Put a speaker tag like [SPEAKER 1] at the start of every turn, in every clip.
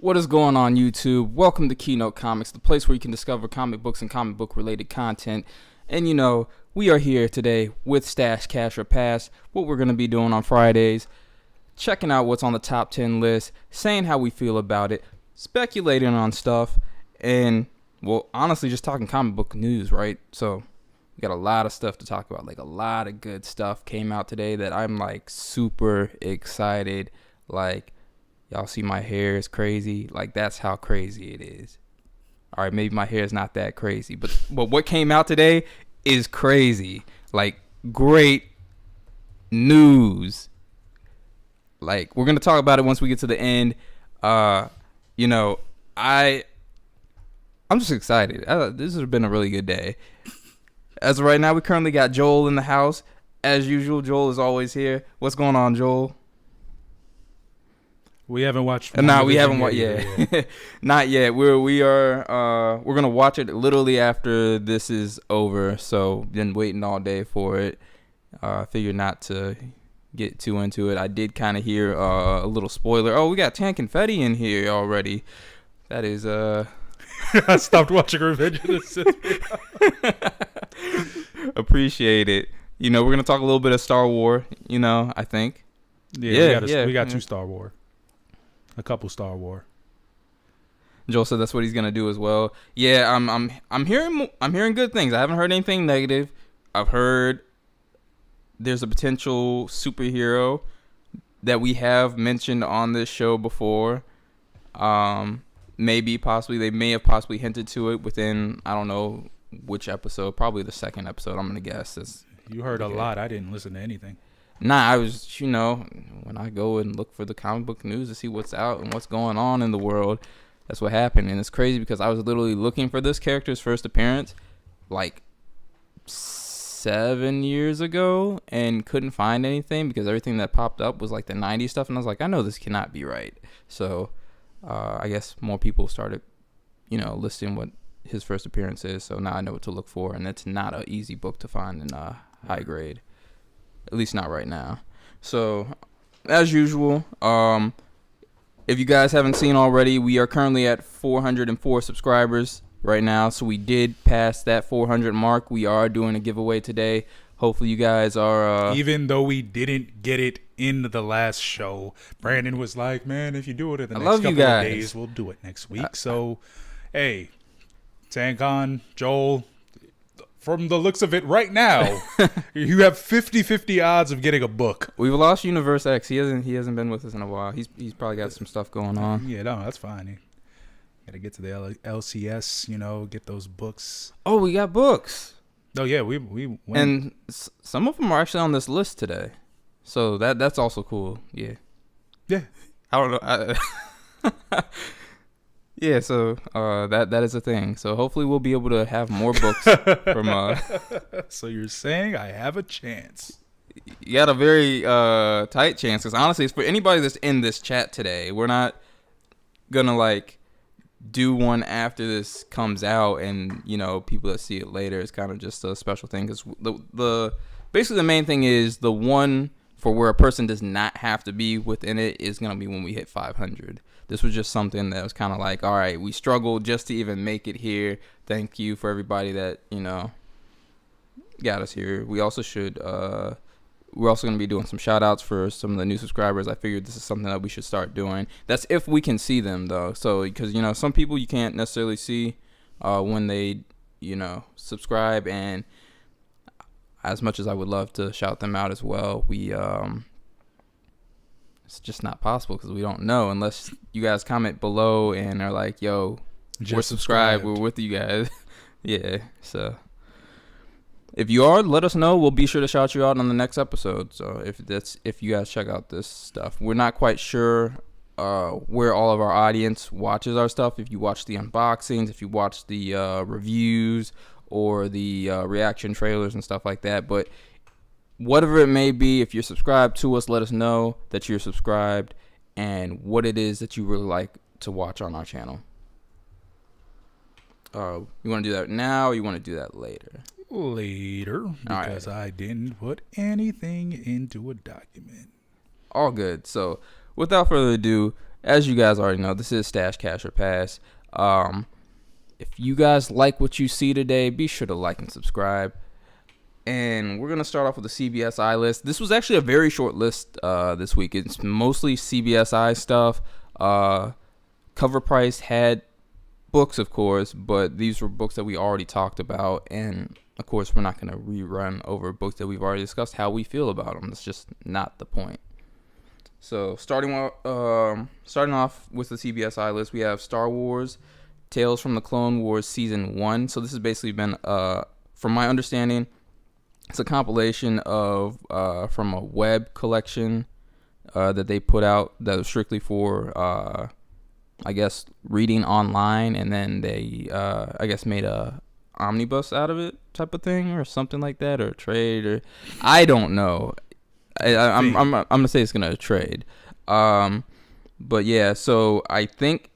[SPEAKER 1] What is going on, YouTube? Welcome to Keynote Comics, the place where you can discover comic books and comic book related content. And we are here today with Stash, Cash, or Pass, what we're going to be doing on Fridays, checking out what's on the top 10 list, saying how we feel about it, speculating on stuff, and, well, honestly, just talking comic book news, right? So, we got a lot of stuff to talk about. Like, a lot of good stuff came out today that I'm, super excited. Y'all see my hair is crazy. That's how crazy it is. All right, maybe my hair is not that crazy, but what came out today is crazy. Great news. We're going to talk about it once we get to the end. I'm just excited. This has been a really good day. As of right now, we currently got Joel in the house. As usual, Joel is always here. What's going on, Joel?
[SPEAKER 2] We haven't watched.
[SPEAKER 1] No, we haven't watched yet. Not yet. We're gonna watch it literally after this is over. So been waiting all day for it. Figured not to get too into it. I did kind of hear a little spoiler. Oh, we got Tan Confetti in here already. That is
[SPEAKER 2] I stopped watching Revenge of the Sith.
[SPEAKER 1] Appreciate it. We're gonna talk a little bit of Star Wars. I think.
[SPEAKER 2] Yeah, we got two Star Wars. A couple Star Wars.
[SPEAKER 1] Joel said that's what he's gonna do as well. Yeah, I'm hearing good things. I haven't heard anything negative. I've heard there's a potential superhero that we have mentioned on this show before. Maybe possibly they may have possibly hinted to it within, I don't know which episode, probably the second episode. I'm gonna guess.
[SPEAKER 2] You heard a lot. I didn't listen to anything.
[SPEAKER 1] Nah, I was, when I go and look for the comic book news to see what's out and what's going on in the world, that's what happened. And it's crazy because I was literally looking for this character's first appearance 7 years ago and couldn't find anything because everything that popped up was the 90s stuff. And I was like, I know this cannot be right. So I guess more people started, listing what his first appearance is. So now I know what to look for. And it's not an easy book to find in high grade. At least not right now. So, as usual, if you guys haven't seen already, we are currently at 404 subscribers right now. So we did pass that 400 mark. We are doing a giveaway today. Hopefully you guys are...
[SPEAKER 2] Even though we didn't get it in the last show, Brandon was like, man, if you do it in the next couple of days, we'll do it next week. So, hey, Tancon, Joel... From the looks of it right now, you have 50-50 odds of getting a book.
[SPEAKER 1] We've lost Universe X. He hasn't been with us in a while. He's probably got some stuff going on.
[SPEAKER 2] Yeah, no, that's fine. Got to get to the LCS, get those books.
[SPEAKER 1] Oh, we got books.
[SPEAKER 2] Oh yeah, we went.
[SPEAKER 1] And some of them are actually on this list today. So that's also cool. Yeah.
[SPEAKER 2] Yeah.
[SPEAKER 1] I don't know. Yeah, so that is a thing. So hopefully we'll be able to have more books from.
[SPEAKER 2] So you're saying I have a chance?
[SPEAKER 1] You got a very tight chance, because honestly, it's for anybody that's in this chat today. We're not gonna do one after this comes out, and people that see it later. It's kind of just a special thing, because the basically the main thing is the one for where a person does not have to be within it is gonna be when we hit 500. This was just something that was kind of all right, we struggled just to even make it here. Thank you for everybody that, got us here. We also should, we're also going to be doing some shout outs for some of the new subscribers. I figured this is something that we should start doing. That's if we can see them, though. So, because, some people you can't necessarily see when they, subscribe. And as much as I would love to shout them out as well, it's just not possible because we don't know unless you guys comment below and are like, yo, we're subscribed. We're with you guys. Yeah. So if you are, let us know. We'll be sure to shout you out on the next episode. So if you guys check out this stuff, we're not quite sure where all of our audience watches our stuff. If you watch the unboxings, if you watch the reviews or the reaction trailers and stuff like that. But whatever it may be, if you're subscribed to us, let us know that you're subscribed and what it is that you really like to watch on our channel. You want to do that now or you want to do that later?
[SPEAKER 2] Later, because I didn't put anything into a document.
[SPEAKER 1] All good. So without further ado, as you guys already know, this is Stash, Cash, or Pass. If you guys like what you see today, be sure to like and subscribe. And we're going to start off with the CBSI list. This was actually a very short list this week. It's mostly CBSI stuff. Cover Price had books, of course, but these were books that we already talked about. And, of course, we're not going to rerun over books that we've already discussed how we feel about them. That's just not the point. So starting off with the CBSI list, we have Star Wars, Tales from the Clone Wars Season 1. So this has basically been, from my understanding, it's a compilation of from a web collection that they put out that was strictly for, I guess, reading online, and then they, I guess, made a omnibus out of it type of thing or something like that, or trade, or I don't know. I'm gonna say it's gonna trade, but yeah. So I think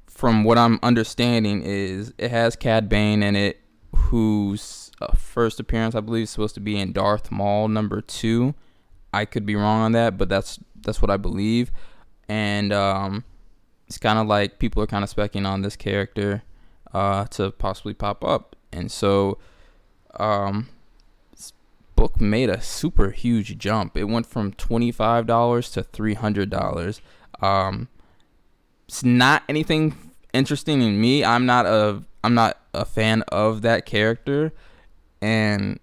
[SPEAKER 1] from what I'm understanding is it has Cad Bane in it, who's first appearance, I believe, is supposed to be in Darth Maul #2. I could be wrong on that, but that's what I believe. And it's kind of like people are kind of specking on this character to possibly pop up. And so this book made a super huge jump. It went from $25 to $300. It's not anything interesting in me. I'm not a fan of that character. And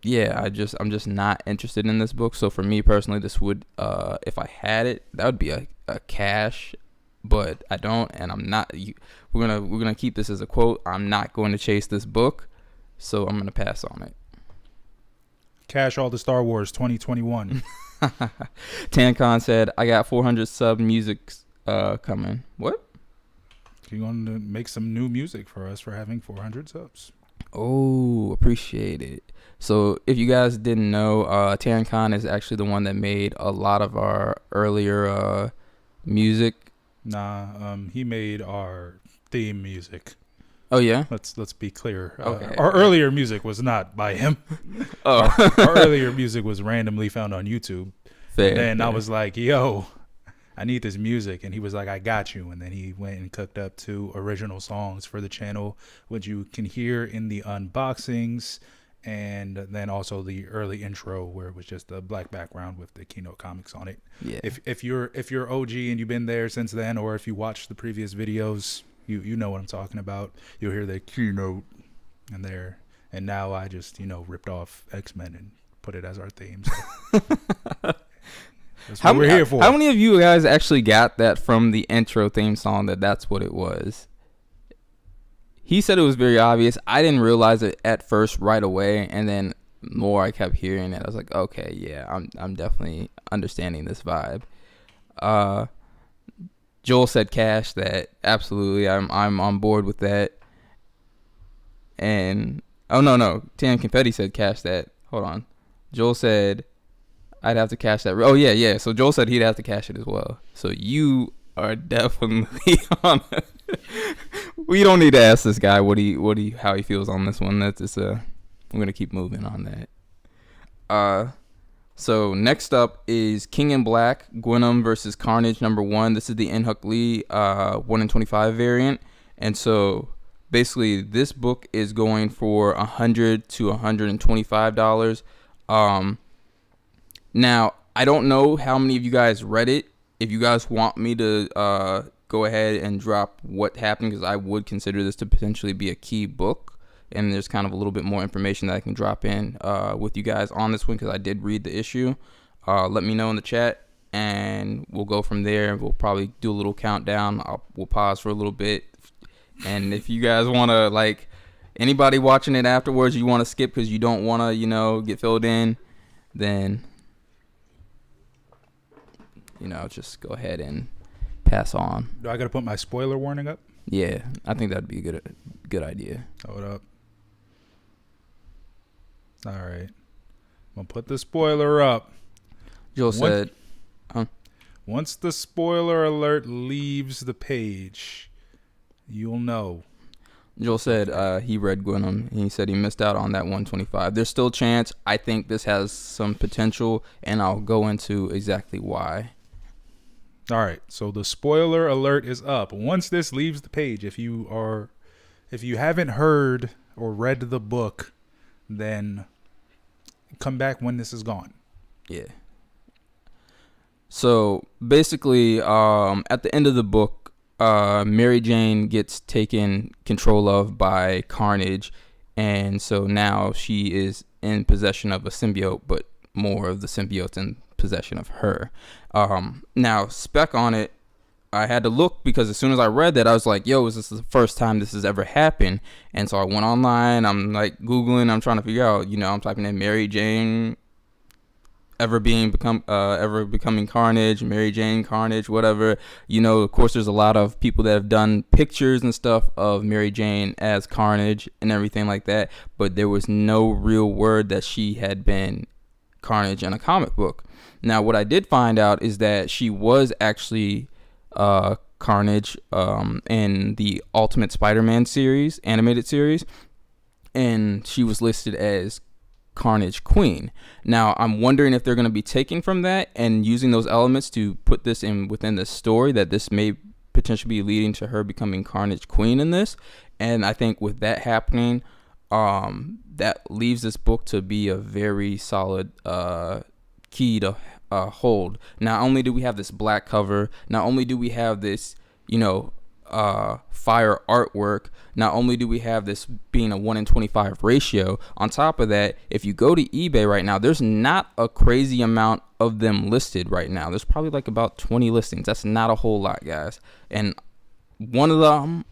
[SPEAKER 1] yeah, I'm just not interested in this book. So for me personally, this would, if I had it, that would be a cash, but I don't, and I'm not. We're gonna keep this as a quote. I'm not going to chase this book, so I'm gonna pass on it.
[SPEAKER 2] Cash all the Star Wars 2021.
[SPEAKER 1] Tancon said, "I got 400 sub music coming." What?
[SPEAKER 2] You want to make some new music for us for having 400 subs?
[SPEAKER 1] Oh, appreciate it. So if you guys didn't know, Taron Khan is actually the one that made a lot of our earlier music.
[SPEAKER 2] Nah, he made our theme music.
[SPEAKER 1] Oh yeah.
[SPEAKER 2] Let's be clear.
[SPEAKER 1] Okay.
[SPEAKER 2] Our earlier music was not by him.
[SPEAKER 1] Oh.
[SPEAKER 2] our earlier music was randomly found on YouTube.
[SPEAKER 1] Fair.
[SPEAKER 2] And then I was like, yo, I need this music, and he was like, I got you. And then he went and cooked up 2 original songs for the channel, which you can hear in the unboxings, and then also the early intro where it was just a black background with the Keynote comics on it.
[SPEAKER 1] Yeah.
[SPEAKER 2] If you're OG and you've been there since then, or if you watched the previous videos, you know what I'm talking about. You'll hear the Keynote in there. And now I just ripped off X-Men and put it as our theme. So. That's what we're here for.
[SPEAKER 1] How many of you guys actually got that from the intro theme song, that's what it was? He said it was very obvious. I didn't realize it at first right away, and then more I kept hearing it. I was like, okay, yeah, I'm definitely understanding this vibe. Joel said cash that. Absolutely, I'm on board with that. And no, Tam Confetti said cash that. Hold on. Joel said I'd have to cash that. Oh yeah. So Joel said he'd have to cash it as well. So you are definitely on it. We don't need to ask this guy how he feels on this one. I'm gonna keep moving on that. So next up is King in Black, Gwynnm versus Carnage #1. This is the In-Huk Lee 1 in 25 variant, and so basically this book is going for $100 to $125. Now, I don't know how many of you guys read it. If you guys want me to go ahead and drop what happened, because I would consider this to potentially be a key book, and there's kind of a little bit more information that I can drop in with you guys on this one, because I did read the issue. Let me know in the chat, and we'll go from there. We'll probably do a little countdown. We'll pause for a little bit, and if you guys want to, anybody watching it afterwards, you want to skip because you don't want to, get filled in, then just go ahead and pass on.
[SPEAKER 2] Do I got to put my spoiler warning up?
[SPEAKER 1] Yeah, I think that'd be a good idea.
[SPEAKER 2] Hold up. All right. I'm going to put the spoiler up.
[SPEAKER 1] Joel said,
[SPEAKER 2] once the spoiler alert leaves the page, you'll know.
[SPEAKER 1] Joel said he read Gwynnm. He said he missed out on that 125. There's still a chance. I think this has some potential, and I'll go into exactly why.
[SPEAKER 2] All right, so the spoiler alert is up. Once this leaves the page, if you haven't heard or read the book, then come back when this is gone.
[SPEAKER 1] Yeah. So basically, at the end of the book, Mary Jane gets taken control of by Carnage, and so now she is in possession of a symbiote, but more of the symbiote's in possession of her. Now, spec on it, I had to look because as soon as I read that, I was like, yo, is this the first time this has ever happened? And so I went online, I'm like Googling, I'm trying to figure out, I'm typing in Mary Jane ever becoming Carnage, Mary Jane Carnage, whatever. Of course, there's a lot of people that have done pictures and stuff of Mary Jane as Carnage and everything like that, but there was no real word that she had been Carnage in a comic book. Now, what I did find out is that she was actually Carnage in the Ultimate Spider-Man series, animated series, and she was listed as Carnage Queen. Now, I'm wondering if they're going to be taking from that and using those elements to put this in within the story, that this may potentially be leading to her becoming Carnage Queen in this. And I think with that happening, that leaves this book to be a very solid key to hold. Not only do we have this black cover, not only do we have this, fire artwork, not only do we have this being a 1-in-25 ratio, on top of that, if you go to eBay right now, there's not a crazy amount of them listed right now. There's probably like about 20 listings. That's not a whole lot, guys. And one of them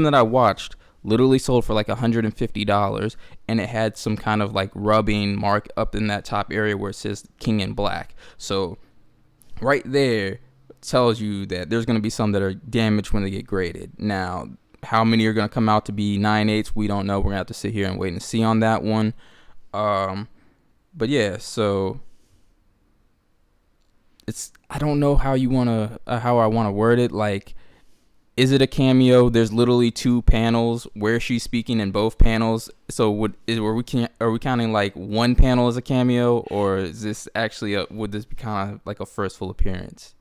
[SPEAKER 1] that I watched literally sold for like $150, and it had some kind of like rubbing mark up in that top area where it says King in Black. So right there tells you that there's going to be some that are damaged when they get graded. Now, how many are going to come out to be 9/8, we don't know. We're going to have to sit here and wait and see on that one. But yeah, so I don't know how I want to word it. Like, is it a cameo? There's literally 2 panels where she's speaking in both panels. So are we counting like one panel as a cameo, or is this actually would this be kind of like a first full appearance?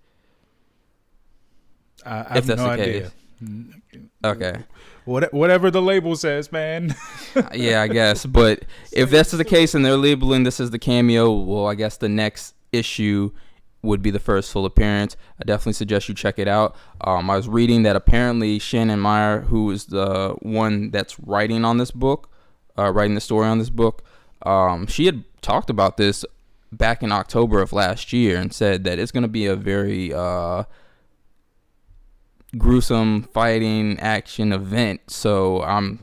[SPEAKER 2] I have no idea.
[SPEAKER 1] Okay.
[SPEAKER 2] Whatever the label says, man.
[SPEAKER 1] Yeah, I guess. But if that's the case and they're labeling this as the cameo, well, I guess the next issue would be the first full appearance. I definitely suggest you check it out. I was reading that apparently Shannon Meyer, who is the one that's writing on this book, writing the story on this book, she had talked about this back in October of last year and said that it's going to be a very gruesome fighting action event. So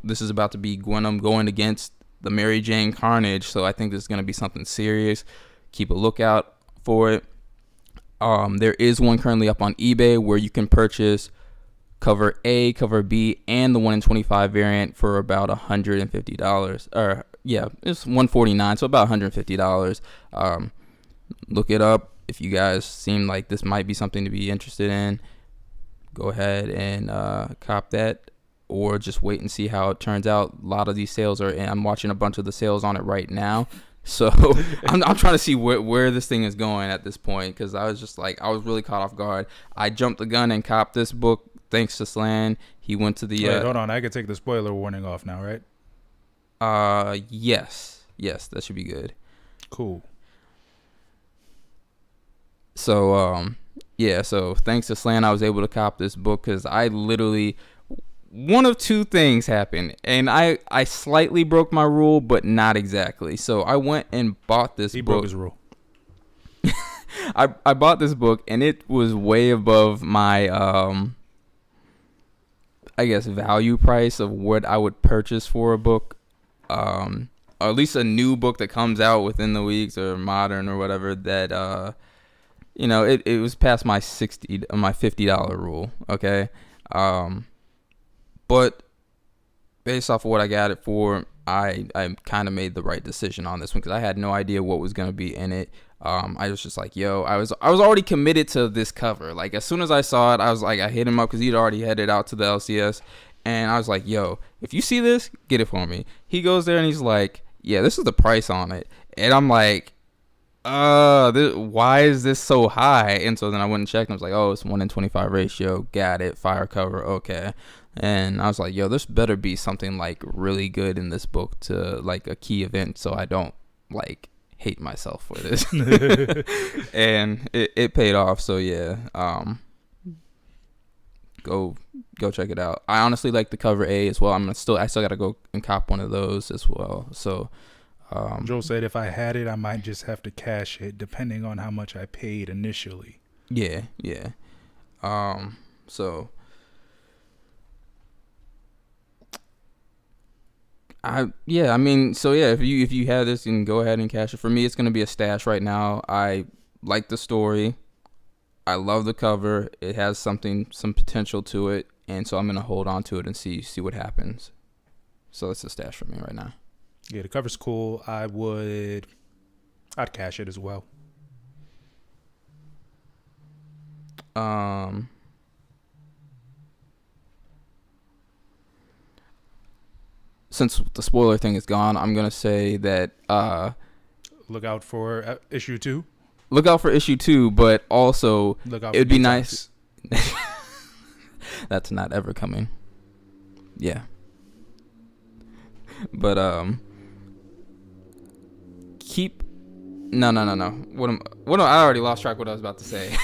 [SPEAKER 1] this is about to be Gwenom going against the Mary Jane Carnage. So I think this is going to be something serious. Keep a lookout for it. There is one currently up on eBay where you can purchase cover A, cover B, and the 1-in-25 variant for about $150. Or yeah, it's $149, so about $150. Look it up. If you guys seem like this might be something to be interested in, go ahead and cop that, or just wait and see how it turns out. A lot of these sales and I'm watching a bunch of the sales on it right now. So I'm trying to see where this thing is going at this point, because I was really caught off guard. I jumped the gun and copped this book thanks to Slan. He went to the...
[SPEAKER 2] Wait, hold on. I can take the spoiler warning off now, right?
[SPEAKER 1] Yes, that should be good.
[SPEAKER 2] Cool.
[SPEAKER 1] So, so thanks to Slan, I was able to cop this book because I literally... One of 2 things happened, and I slightly broke my rule, but not exactly. So I went and bought this book.
[SPEAKER 2] He broke his rule.
[SPEAKER 1] I bought this book, and it was way above my, I guess, value price of what I would purchase for a book. Or at least a new book that comes out within the weeks, or modern or whatever, that, it was past my $50 rule, okay? But based off of what I got it for, I kind of made the right decision on this one because I had no idea what was going to be in it. I was just like, I was already committed to this cover. Like, as soon as I saw it, I was like, I hit him up because he'd already headed out to the LCS. And I was like, if you see this, get it for me. He goes there and he's like, yeah, this is the price on it. And I'm like, why is this so high? And so then I went and checked and I was like, oh, it's 1 in 25 ratio. Got it. Fire cover. Okay. And I was like, yo, this better be something like really good in this book to like a key event so I don't like hate myself for this. And it paid off. So yeah, go check it out. I honestly like the cover A as well. I still got to go and cop one of those as well. So
[SPEAKER 2] Joel said if I had it, I might just have to cash it depending on how much I paid initially.
[SPEAKER 1] Yeah. So if you have this, you can go ahead and cash it. For me, it's gonna be a stash right now. I like the story. I love the cover. It has some potential to it, and so I'm gonna hold on to it and see what happens. So it's a stash for me right now.
[SPEAKER 2] Yeah, the cover's cool. I'd cash it as well.
[SPEAKER 1] Since the spoiler thing is gone, I'm gonna say that
[SPEAKER 2] look out for issue 2.
[SPEAKER 1] Look out for issue 2, but also it'd be nice. That's not ever coming. Yeah. But no. I already lost track of what I was about to say.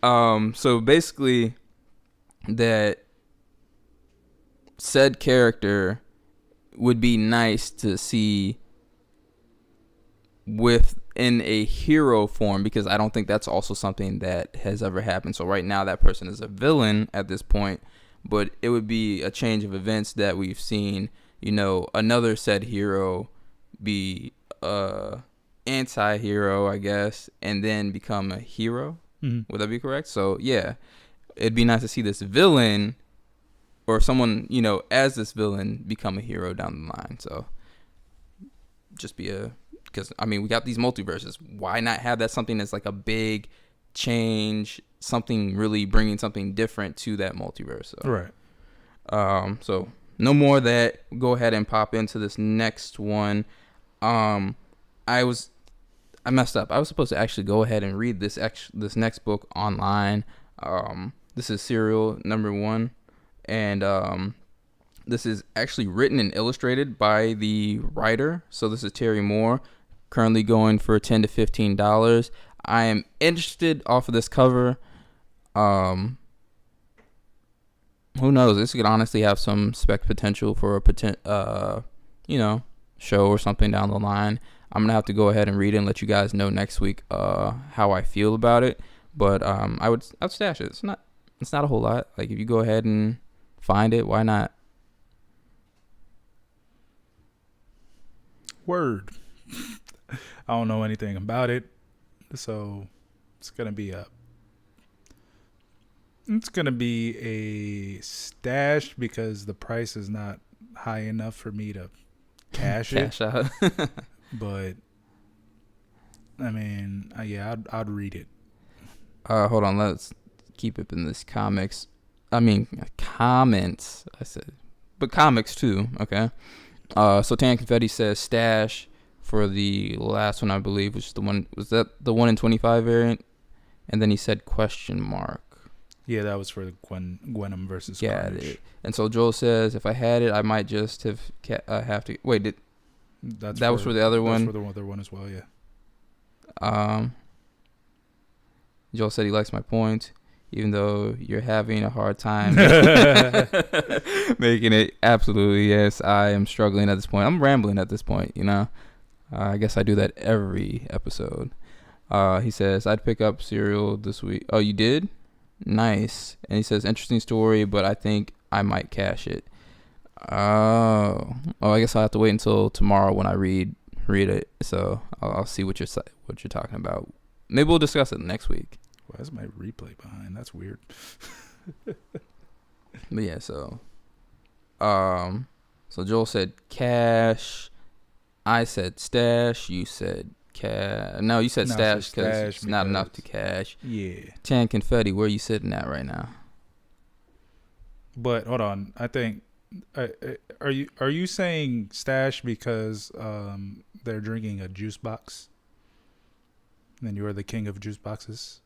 [SPEAKER 1] So basically, that said character would be nice to see within a hero form, because I don't think that's also something that has ever happened. So right now that person is a villain at this point, but it would be a change of events that we've seen, another said hero be anti-hero, I guess, and then become a hero. Mm-hmm. Would that be correct? So yeah, it'd be nice to see this villain or someone, as this villain become a hero down the line. So just because we got these multiverses. Why not have that something that's like a big change, something really bringing something different to that multiverse? So,
[SPEAKER 2] right.
[SPEAKER 1] So no more of that. Go ahead and pop into this next one. I messed up. I was supposed to actually go ahead and read this next book online. This is Serial number 1. And this is actually written and illustrated by the writer. So this is Terry Moore, currently going for $10 to $15. I am interested off of this cover. Who knows? This could honestly have some spec potential for a show or something down the line. I'm gonna have to go ahead and read it and let you guys know next week how I feel about it. But I'd stash it. It's not a whole lot. Like, if you go ahead and find it, why not?
[SPEAKER 2] Word. I don't know anything about it, so it's gonna be a stash because the price is not high enough for me to cash out. But I'd read it.
[SPEAKER 1] Hold on, let's keep it in this comments. I said, but comics too. Okay. So Tan Confetti says stash for the last one, I believe, which is the one. Was that the 1 in 25 variant? And then he said question mark.
[SPEAKER 2] Yeah, that was for the Gwenom versus
[SPEAKER 1] Carnage. It. And so Joel says, if I had it, I might just have to wait. That was for the other one.
[SPEAKER 2] That's for the other one as well. Yeah.
[SPEAKER 1] Joel said he likes my point, even though you're having a hard time making it. Absolutely, yes. I am struggling at this point. I'm rambling at this point, I guess I do that every episode. He says, I'd pick up Serial this week. Oh, you did? Nice. And he says, interesting story, but I think I might cash it. I guess I'll have to wait until tomorrow when I read it. So I'll see what you're talking about. Maybe we'll discuss it next week.
[SPEAKER 2] Why is my replay behind? That's weird.
[SPEAKER 1] But yeah, so Joel said cash. I said stash. You said cash. No, you said stash because it's not enough to cash.
[SPEAKER 2] Yeah.
[SPEAKER 1] Tan Confetti, where are you sitting at right now?
[SPEAKER 2] But hold on, I think. Are you saying stash because they're drinking a juice box? And you are the king of juice boxes.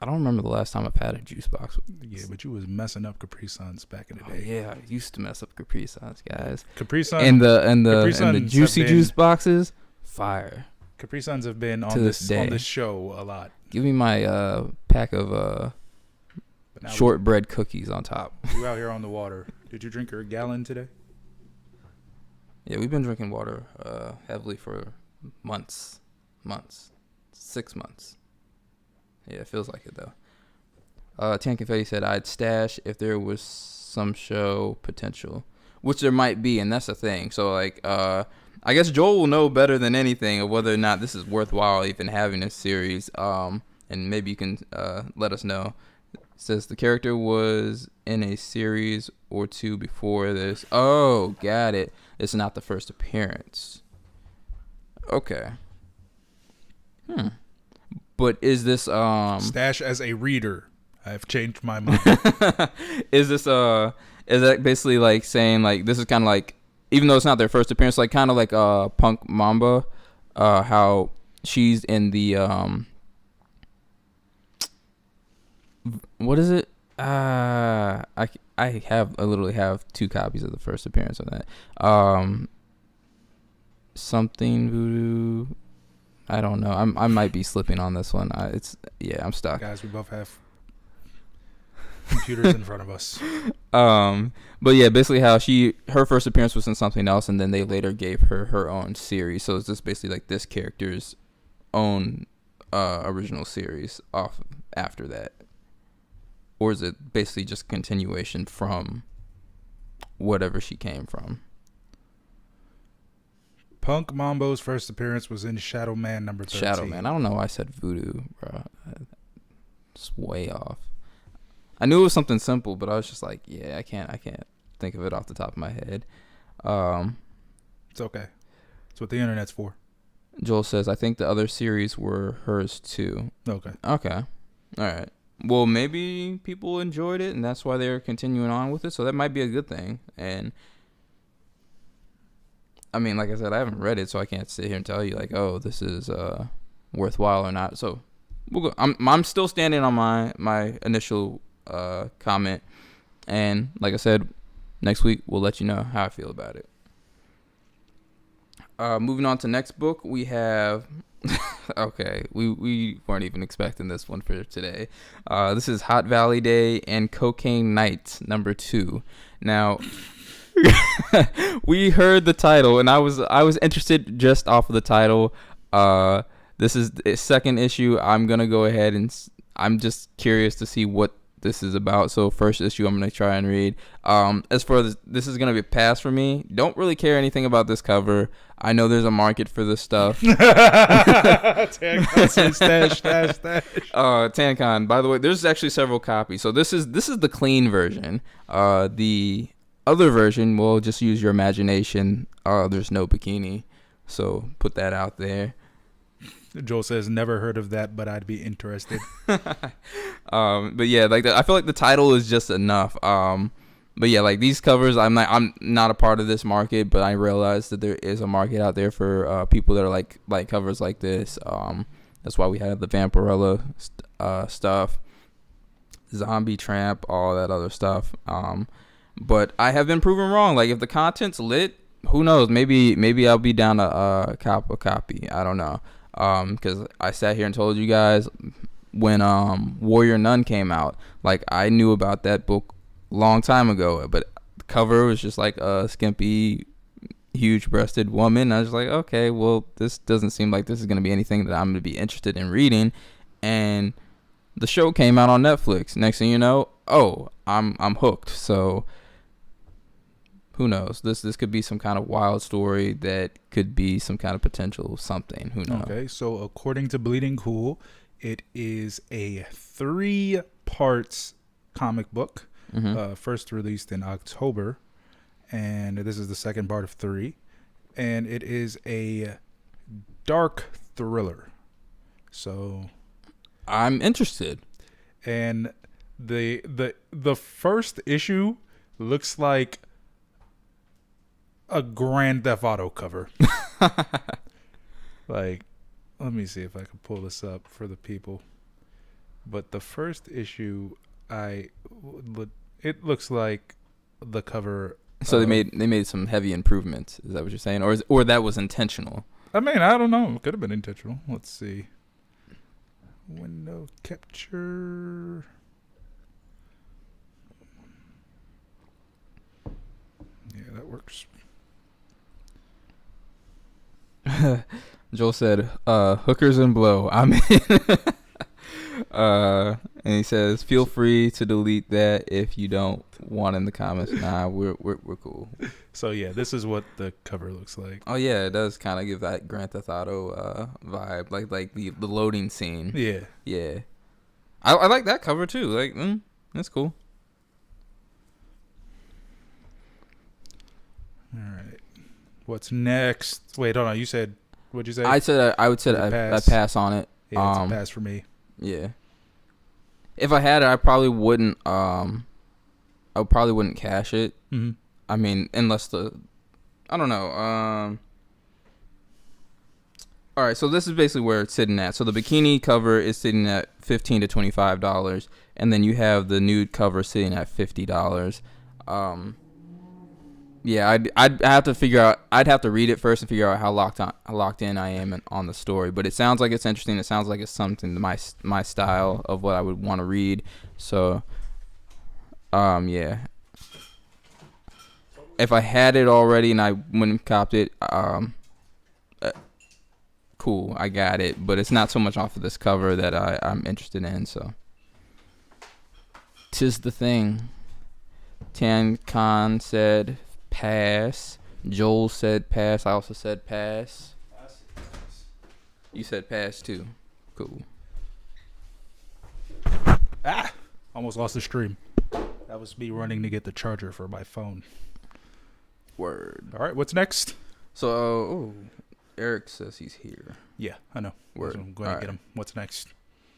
[SPEAKER 1] I don't remember the last time I've had a juice box.
[SPEAKER 2] Yeah, but you was messing up Capri Suns back in the day.
[SPEAKER 1] Yeah, I used to mess up Capri Suns, guys.
[SPEAKER 2] Capri Suns
[SPEAKER 1] and the juicy juice boxes, fire.
[SPEAKER 2] Capri Suns have been on this show a lot.
[SPEAKER 1] Give me my pack of shortbread cookies on top.
[SPEAKER 2] You out here on the water. Did you drink your gallon today?
[SPEAKER 1] Yeah, we've been drinking water heavily for months. 6 months. Yeah, it feels like it though. Tan Confetti said I'd stash if there was some show potential, which there might be, and that's the thing. So like, I guess Joel will know better than anything of whether or not this is worthwhile even having a series. And maybe you can let us know. It says the character was in a series or two before this. Oh, got it. It's not the first appearance. Okay. But is this
[SPEAKER 2] stash as a reader? I've changed my mind.
[SPEAKER 1] Is that basically like saying like this is kind of like, even though it's not their first appearance, like kind of like Punk Mamba, how she's in the what is it? I literally have 2 copies of the first appearance of that. Something voodoo. I don't know. I might be slipping on this one. I'm stuck.
[SPEAKER 2] Guys, we both have computers in front of us.
[SPEAKER 1] But yeah, basically how her first appearance was in something else, and then they later gave her own series. So it's just basically like this character's own original series off after that, or is it basically just continuation from whatever she came from?
[SPEAKER 2] Punk Mambo's first appearance was in Shadow Man number 13.
[SPEAKER 1] Shadow Man. I don't know why I said voodoo, bro. It's way off. I knew it was something simple, but I was just like, yeah, I can't think of it off the top of my head.
[SPEAKER 2] It's okay. That's what the internet's for.
[SPEAKER 1] Joel says, I think the other series were hers too.
[SPEAKER 2] Okay.
[SPEAKER 1] All right. Well, maybe people enjoyed it, and that's why they're continuing on with it. So that might be a good thing. And I mean, like I said, I haven't read it, so I can't sit here and tell you like, oh, this is worthwhile or not. So we'll go. I'm still standing on my initial comment, and like I said, next week we'll let you know how I feel about it. Moving on to next book, we have. Okay, we weren't even expecting this one for today. This is Hot Valley Day and Cocaine Nights number 2. Now. We heard the title, and I was interested just off of the title. This is the second issue. I'm gonna go ahead and I'm just curious to see what this is about. So first issue, I'm gonna try and read. As for this is gonna be a pass for me. Don't really care anything about this cover. I know there's a market for this stuff. Tancon. By the way, there's actually several copies. So this is the clean version. The other version will just use your imagination. There's no bikini, so put that out there.
[SPEAKER 2] Joel says never heard of that, but I'd be interested.
[SPEAKER 1] But yeah, like I feel like the title is just enough. But yeah, like these covers, I'm not a part of this market, but I realize that there is a market out there for people that are like covers like this. That's why we have the Vampirella stuff, Zombie Tramp, all that other stuff. But I have been proven wrong. Like if the content's lit, who knows? Maybe I'll be down to cop a copy. I don't know. Because I sat here and told you guys when Warrior Nun came out, like I knew about that book long time ago, but the cover was just like a skimpy, huge-breasted woman. I was like, okay, well, this doesn't seem like this is gonna be anything that I'm gonna be interested in reading. And the show came out on Netflix. Next thing you know, I'm hooked. So who knows? This could be some kind of wild story that could be some kind of potential something. Who knows?
[SPEAKER 2] Okay, so according to Bleeding Cool, it is a 3 parts comic book. First released in October, and this is the second part of 3, and it is a dark thriller. So
[SPEAKER 1] I'm interested.
[SPEAKER 2] And the first issue looks like a Grand Theft Auto cover. Like let me see if I can pull this up for the people. But the first issue, it looks like the cover.
[SPEAKER 1] So they made some heavy improvements. Is that what you're saying, or that was intentional?
[SPEAKER 2] I mean, I don't know. It could have been intentional. Let's see. Window capture. Yeah, that works.
[SPEAKER 1] Joel said, hookers and blow. I'm in. And he says, feel free to delete that if you don't want in the comments. Nah, we're cool.
[SPEAKER 2] So yeah, this is what the cover looks like.
[SPEAKER 1] Oh yeah, it does kind of give that Grand Theft Auto vibe, like the loading scene.
[SPEAKER 2] Yeah.
[SPEAKER 1] Yeah. I like that cover too. Like, that's cool.
[SPEAKER 2] All right. What's next? Wait, hold on. You said, what'd you say?
[SPEAKER 1] I said I would say I pass on it.
[SPEAKER 2] Yeah, it's a pass for me.
[SPEAKER 1] Yeah. If I had it, I probably wouldn't. I probably wouldn't cash it.
[SPEAKER 2] Mm-hmm.
[SPEAKER 1] I mean, unless I don't know. All right, so this is basically where it's sitting at. So the bikini cover is sitting at $15 to $25, and then you have the nude cover sitting at $50. Yeah, I'd have to figure out. I'd have to read it first and figure out how locked in I am on the story. But it sounds like it's interesting. It sounds like it's something my style of what I would want to read. So, yeah. If I had it already and I wouldn't have copped it, cool, I got it. But it's not so much off of this cover that I'm interested in. So, 'tis the thing. Tan Khan said pass. Joel said pass. I also said pass. You said pass too. Cool.
[SPEAKER 2] Almost lost the stream. That was me running to get the charger for my phone.
[SPEAKER 1] Word.
[SPEAKER 2] All right, what's next?
[SPEAKER 1] So, Eric says he's here.
[SPEAKER 2] Yeah, I know.
[SPEAKER 1] Word.
[SPEAKER 2] I'm going to get him. What's next?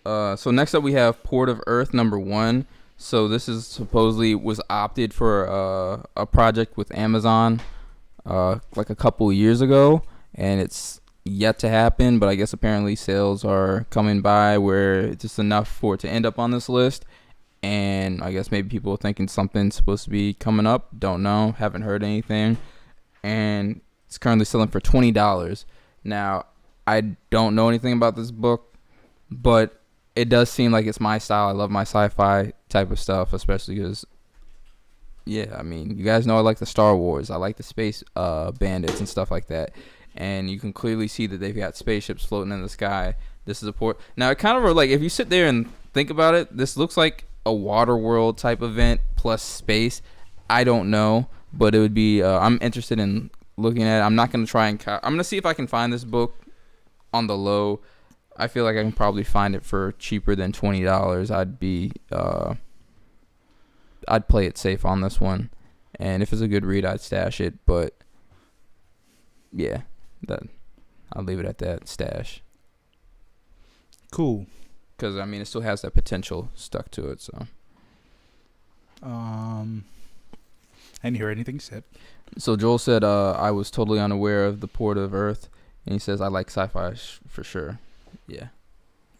[SPEAKER 1] So next up we have Port of Earth #1. So this is supposedly was opted for a project with Amazon like a couple years ago, and it's yet to happen. But I guess apparently sales are coming by where it's just enough for it to end up on this list. And I guess maybe people are thinking something's supposed to be coming up. Don't know. Haven't heard anything. And it's currently selling for $20. Now, I don't know anything about this book, but it does seem like it's my style. I love my sci-fi type of stuff, especially because, yeah, I mean, you guys know I like the Star Wars. I like the space bandits and stuff like that. And you can clearly see that they've got spaceships floating in the sky. This is a port. Now, it kind of like, if you sit there and think about it, this looks like a water world type event plus space. I don't know, but it would be, I'm interested in looking at it. I'm not going to try and, I'm going to see if I can find this book on the low. I feel like I can probably find it for cheaper than $20. I'd play it safe on this one, and if it's a good read, I'd stash it. But yeah, I'll leave it at that. Stash.
[SPEAKER 2] Cool.
[SPEAKER 1] Because I mean, it still has that potential stuck to it. So.
[SPEAKER 2] I didn't hear anything said.
[SPEAKER 1] So Joel said, I was totally unaware of the Port of Earth, and he says I like sci-fi for sure. Yeah.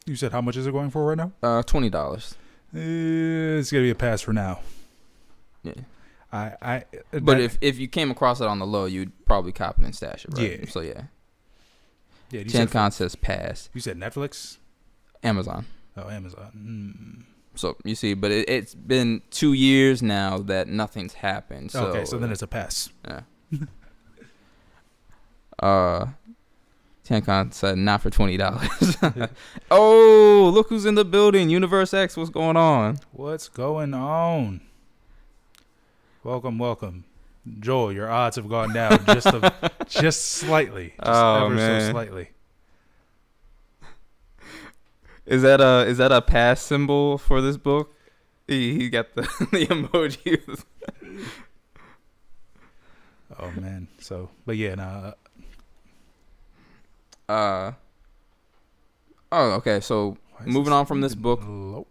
[SPEAKER 2] You said how much is it going for right now?
[SPEAKER 1] $20.
[SPEAKER 2] It's gonna be a pass for now.
[SPEAKER 1] Yeah.
[SPEAKER 2] But
[SPEAKER 1] if you came across it on the low, you'd probably cop it and stash it, right?
[SPEAKER 2] Yeah.
[SPEAKER 1] So yeah.
[SPEAKER 2] Yeah.
[SPEAKER 1] Tan Khan says pass.
[SPEAKER 2] You said Netflix?
[SPEAKER 1] Amazon.
[SPEAKER 2] Oh, Amazon.
[SPEAKER 1] So you see, but it's been 2 years now that nothing's happened. So,
[SPEAKER 2] okay, so then it's a pass.
[SPEAKER 1] Yeah. Tan Khan said not for $20. Oh, look who's in the building. Universe X, what's going on?
[SPEAKER 2] What's going on? Welcome. Joel, your odds have gone down just slightly. Just ever so slightly.
[SPEAKER 1] Is that a pass symbol for this book? He got the emoji.
[SPEAKER 2] Oh man. So, but yeah, nah.
[SPEAKER 1] Okay. So moving on from this book.
[SPEAKER 2] Low?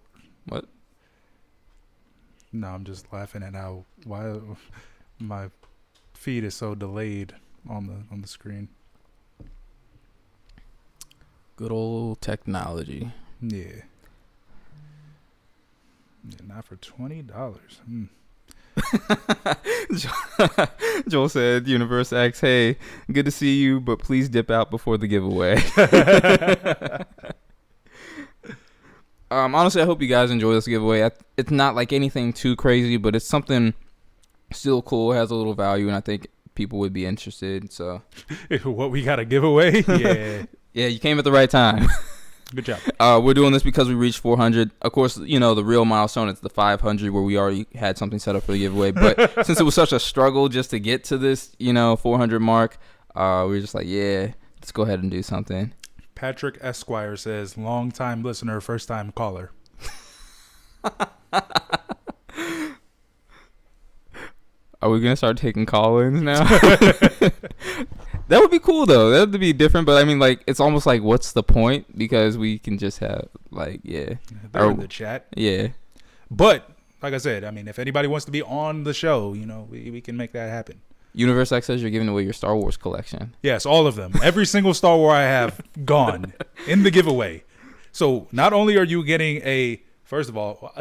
[SPEAKER 1] What?
[SPEAKER 2] No, I'm just laughing at why my feed is so delayed on the screen.
[SPEAKER 1] Good old technology.
[SPEAKER 2] Yeah. Not for $20.
[SPEAKER 1] Joel said, Universe X, hey, good to see you, but please dip out before the giveaway. Honestly, I hope you guys enjoy this giveaway. It's not like anything too crazy, but it's something still cool, has a little value, and I think people would be interested. So,
[SPEAKER 2] what we got a giveaway? Yeah.
[SPEAKER 1] Yeah, you came at the right time.
[SPEAKER 2] Good job.
[SPEAKER 1] We're doing this because we reached 400. Of course, the real milestone is the 500, where we already had something set up for the giveaway. But since it was such a struggle just to get to this, 400 mark, we were just like, yeah, let's go ahead and do something.
[SPEAKER 2] Patrick Esquire says, long time listener, first time caller.
[SPEAKER 1] Are we going to start taking call-ins now? That would be cool, though. That would be different. But, I mean, like, it's almost like, what's the point? Because we can just have, like, yeah.
[SPEAKER 2] They're in the chat.
[SPEAKER 1] Yeah.
[SPEAKER 2] But, like I said, I mean, if anybody wants to be on the show, we can make that happen.
[SPEAKER 1] Universe X says you're giving away your Star Wars collection.
[SPEAKER 2] Yes, all of them. Every single Star Wars I have gone in the giveaway. So, not only are you getting a, first of all.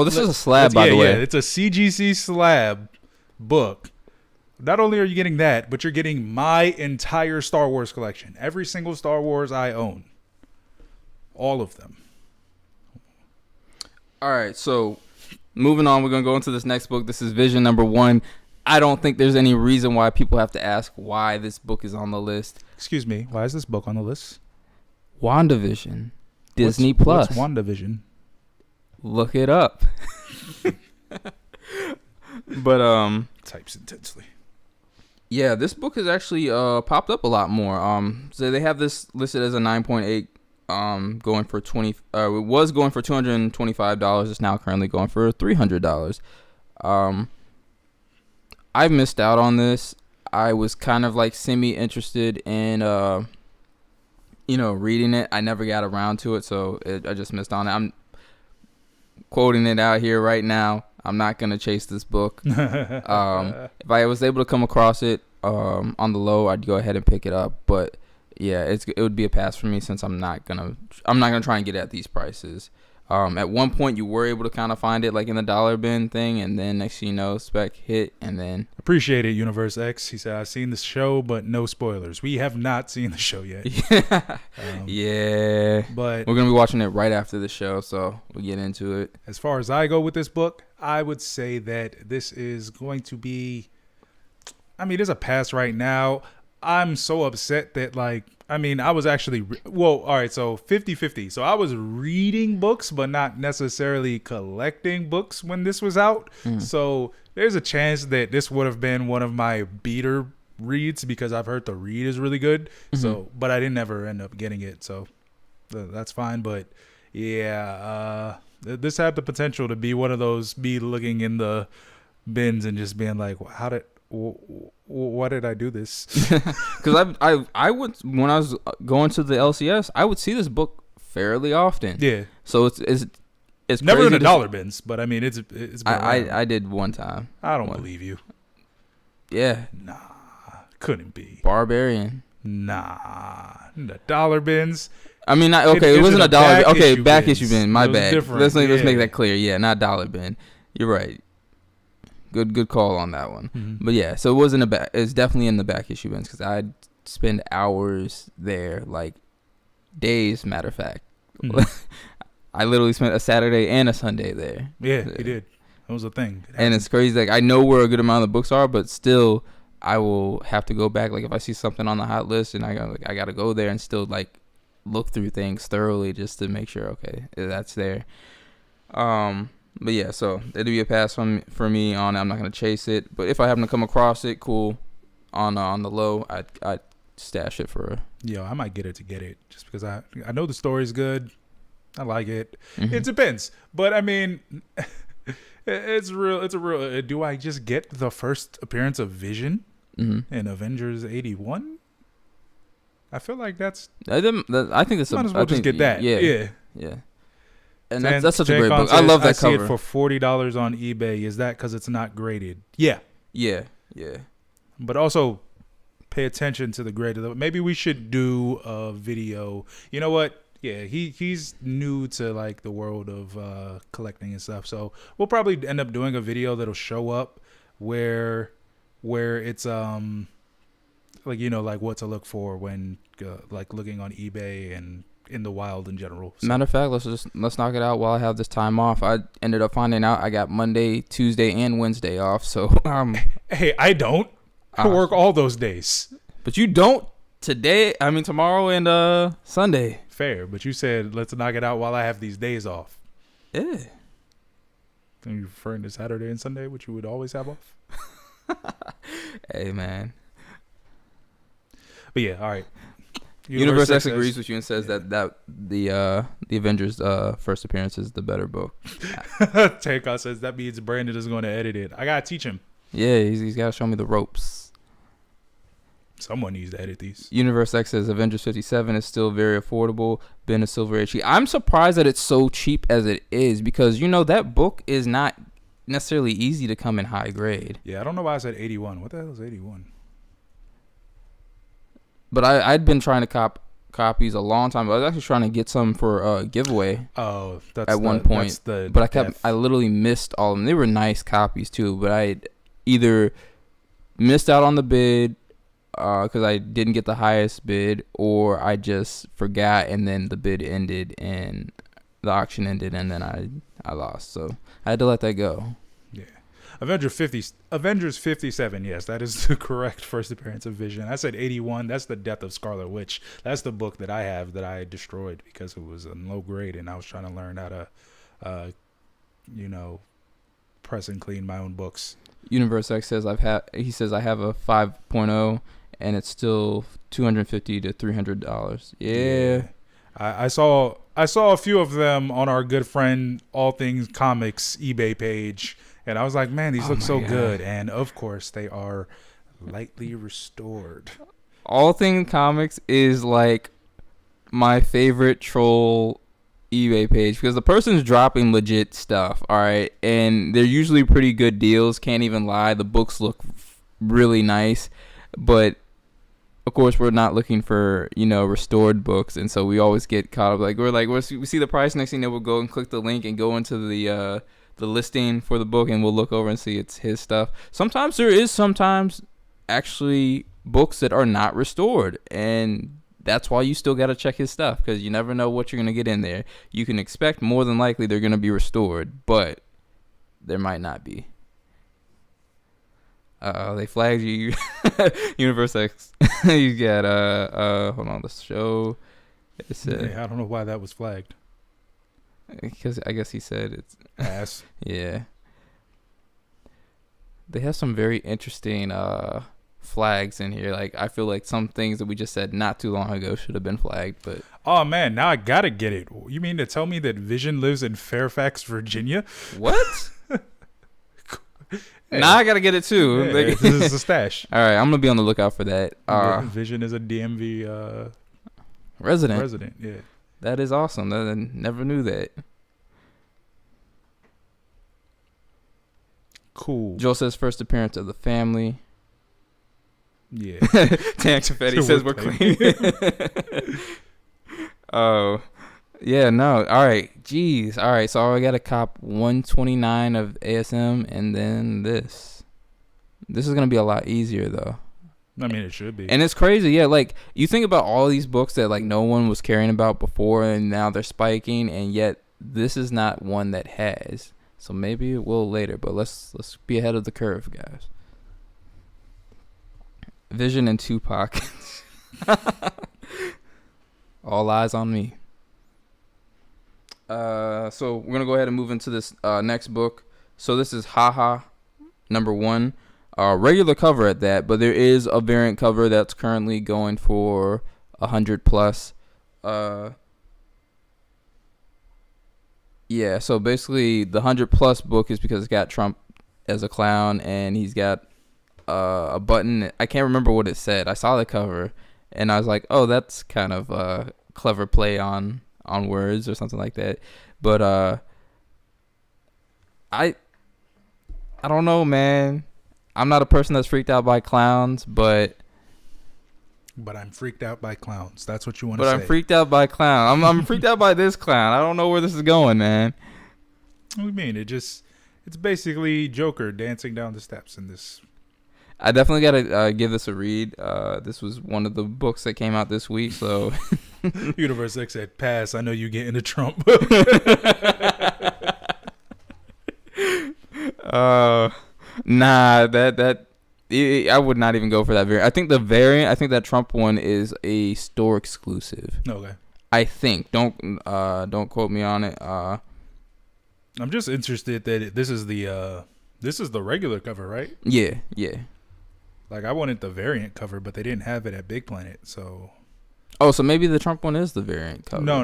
[SPEAKER 1] This is a slab, by the way.
[SPEAKER 2] Yeah, it's a CGC slab book. Not only are you getting that, but you're getting my entire Star Wars collection. Every single Star Wars I own. All of them.
[SPEAKER 1] All right, so moving on, we're going to go into this next book. This is Vision #1. I don't think there's any reason why people have to ask why this book is on the list.
[SPEAKER 2] Excuse me, why is this book on the list?
[SPEAKER 1] WandaVision. Disney Plus.
[SPEAKER 2] What's WandaVision?
[SPEAKER 1] Look it up. But
[SPEAKER 2] types intensely.
[SPEAKER 1] Yeah, this book has actually popped up a lot more. So they have this listed as a 9.8, going for it was going for $225. It's now currently going for $300. I missed out on this. I was kind of like semi-interested in reading it. I never got around to it, so I just missed on it. I'm quoting it out here right now. I'm not going to chase this book. If I was able to come across it on the low, I'd go ahead and pick it up. But yeah, it would be a pass for me since I'm not gonna try and get it at these prices. At one point, you were able to kind of find it like in the dollar bin thing, and then next thing you know, spec hit, and then
[SPEAKER 2] appreciate it, Universe X. He said, "I've seen the show, but no spoilers." We have not seen the show yet.
[SPEAKER 1] Yeah,
[SPEAKER 2] but
[SPEAKER 1] we're gonna be watching it right after the show, so we'll get into it.
[SPEAKER 2] As far as I go with this book, I would say that this is going to be. I mean, it's a pass right now. I'm so upset that I was actually, all right, so 50-50. So I was reading books, but not necessarily collecting books when this was out. So there's a chance that this would have been one of my beater reads because I've heard the read is really good. So, but I didn't ever end up getting it. So that's fine. But yeah, this had the potential to be one of those, me looking in the bins and just being like, why did I do this?
[SPEAKER 1] Because I would, when I was going to the LCS, I would see this book fairly often.
[SPEAKER 2] Yeah.
[SPEAKER 1] So it's
[SPEAKER 2] never in the dollar bins, but I mean it's.
[SPEAKER 1] I did one time.
[SPEAKER 2] I don't believe you.
[SPEAKER 1] Yeah.
[SPEAKER 2] Nah, couldn't be.
[SPEAKER 1] Barbarian.
[SPEAKER 2] Nah, the dollar bins.
[SPEAKER 1] I mean, it wasn't a dollar. Okay, back issue bin. My bad. Let's make that clear. Yeah, not dollar bin. You're right. Good call on that one. But yeah, so it wasn't it's definitely in the back issue bins because I'd spend hours there, like days, matter of fact. I literally spent a Saturday and a Sunday there.
[SPEAKER 2] Yeah, you did. That was a thing.
[SPEAKER 1] And it's crazy. Like, I know where a good amount of the books are, but still I will have to go back. Like, if I see something on the hot list and I got to go there and still like look through things thoroughly just to make sure, okay, that's there. But yeah, so it'll be a pass for me on it. I'm not gonna chase it, but if I happen to come across it, cool. On the low, I'd stash it for.
[SPEAKER 2] I might get it just because I know the story's good. I like it. It depends, but I mean, it's real. It's a real. Do I just get the first appearance of Vision in Avengers 81? I feel like that's.
[SPEAKER 1] I think that's.
[SPEAKER 2] Might as well just get that. Yeah.
[SPEAKER 1] And that's such a great book. I love that cover. I see
[SPEAKER 2] it for $40 on eBay. Is that because it's not graded? Yeah.
[SPEAKER 1] Yeah.
[SPEAKER 2] But also, pay attention to the greater. Maybe we should do a video. You know what? Yeah, he's new to like the world of collecting and stuff. So we'll probably end up doing a video that'll show up where it's like, you know, like what to look for when like looking on eBay and in the wild in general.
[SPEAKER 1] So. Matter of fact, let's knock it out while I have this time off. I ended up finding out I got Monday, Tuesday, and Wednesday off. So
[SPEAKER 2] hey, I don't. I work all those days.
[SPEAKER 1] But you don't tomorrow and Sunday.
[SPEAKER 2] Fair, but you said let's knock it out while I have these days off.
[SPEAKER 1] Yeah.
[SPEAKER 2] Are you referring to Saturday and Sunday, which you would always have off?
[SPEAKER 1] Hey, man.
[SPEAKER 2] But yeah, all right.
[SPEAKER 1] Universe X agrees with you and says that the Avengers first appearance is the better book.
[SPEAKER 2] Takeoff says that means Brandon is going to edit it. I gotta teach him.
[SPEAKER 1] Yeah, he's got to show me the ropes.
[SPEAKER 2] Someone needs to edit these.
[SPEAKER 1] Universe X says Avengers 57 is still very affordable. Been a Silver Age. I'm surprised that it's so cheap as it is because, you know, that book is not necessarily easy to come in high grade.
[SPEAKER 2] Yeah, I don't know why I said 81. What the hell is 81?
[SPEAKER 1] But I'd been trying to cop copies a long time ago. I was actually trying to get some for a giveaway.
[SPEAKER 2] Oh, that's
[SPEAKER 1] at one point. But I literally missed all of them. They were nice copies too, but I either missed out on the bid because I didn't get the highest bid, or I just forgot and then the bid ended and the auction ended and then I lost. So I had to let that go.
[SPEAKER 2] Yeah. Avengers 57, yes, that is the correct first appearance of Vision. I said 81. That's the Death of Scarlet Witch. That's the book that I have that I destroyed because it was in low grade and I was trying to learn how to, press and clean my own books.
[SPEAKER 1] Universe X says I have a 5.0 and it's still $250 to $300. Yeah.
[SPEAKER 2] I saw a few of them on our good friend All Things Comics eBay page. And I was like, man, these look so good. And, of course, they are lightly restored.
[SPEAKER 1] All Things Comics is, like, my favorite troll eBay page because the person's dropping legit stuff, all right? And they're usually pretty good deals. Can't even lie. The books look really nice. But, of course, we're not looking for, restored books. And so we always get caught up. We see the price. Next thing we'll go and click the link and go into the listing for the book and we'll look over and see it's his stuff. Sometimes there is actually books that are not restored, and that's why you still got to check his stuff because you never know what you're going to get in there. You can expect more than likely they're going to be restored, but there might not be. They flagged you. Universe X. You got hold on, the show.
[SPEAKER 2] I don't know why that was flagged.
[SPEAKER 1] Because I guess he said it's
[SPEAKER 2] ass.
[SPEAKER 1] Yeah. They have some very interesting flags in here. Like I feel like some things that we just said not too long ago should have been flagged. But
[SPEAKER 2] oh man, now I gotta get it. You mean to tell me that Vision lives in Fairfax, Virginia?
[SPEAKER 1] What? Now I gotta get it too.
[SPEAKER 2] Yeah, this is a stash.
[SPEAKER 1] All right, I'm gonna be on the lookout for that.
[SPEAKER 2] Vision is a DMV
[SPEAKER 1] resident.
[SPEAKER 2] Yeah.
[SPEAKER 1] That is awesome. I never knew that.
[SPEAKER 2] Cool.
[SPEAKER 1] Joel says first appearance of the family.
[SPEAKER 2] Yeah.
[SPEAKER 1] Tan Confetti says we're clean. Oh. Yeah, no. All right. Jeez. All right. So I got a cop 129 of ASM and then this. This is going to be a lot easier though.
[SPEAKER 2] I mean, it should be.
[SPEAKER 1] And it's crazy. Yeah, like you think about all these books that like no one was caring about before and now they're spiking, and yet this is not one that has. So maybe it will later, but let's be ahead of the curve, guys. Vision and Tupac. All eyes on me. So we're gonna go ahead and move into this next book. So this is Haha #1. Regular cover at that, but there is a variant cover that's currently going for $100+. Yeah, so basically the $100+ book is because it's got Trump as a clown and he's got a button. I can't remember what it said. I saw the cover and I was like, oh, that's kind of a clever play on words or something like that. But I don't know, man. I'm not a person that's freaked out by clowns, but
[SPEAKER 2] But I'm freaked out by clowns. That's what you want to say.
[SPEAKER 1] But I'm freaked out by clown. I'm freaked out by this clown. I don't know where this is going, man.
[SPEAKER 2] What do you mean? It's basically Joker dancing down the steps in this.
[SPEAKER 1] I definitely got to give this a read. This was one of the books that came out this week, so.
[SPEAKER 2] Universe X said, pass. I know you get into Trump.
[SPEAKER 1] Nah, I would not even go for that variant. I think that Trump one is a store exclusive.
[SPEAKER 2] Okay.
[SPEAKER 1] I think. Don't quote me on it.
[SPEAKER 2] I'm just interested that this is the regular cover, right?
[SPEAKER 1] Yeah.
[SPEAKER 2] Like I wanted the variant cover, but they didn't have it at Big Planet, so.
[SPEAKER 1] Oh, so maybe the Trump one is the variant cover.
[SPEAKER 2] No.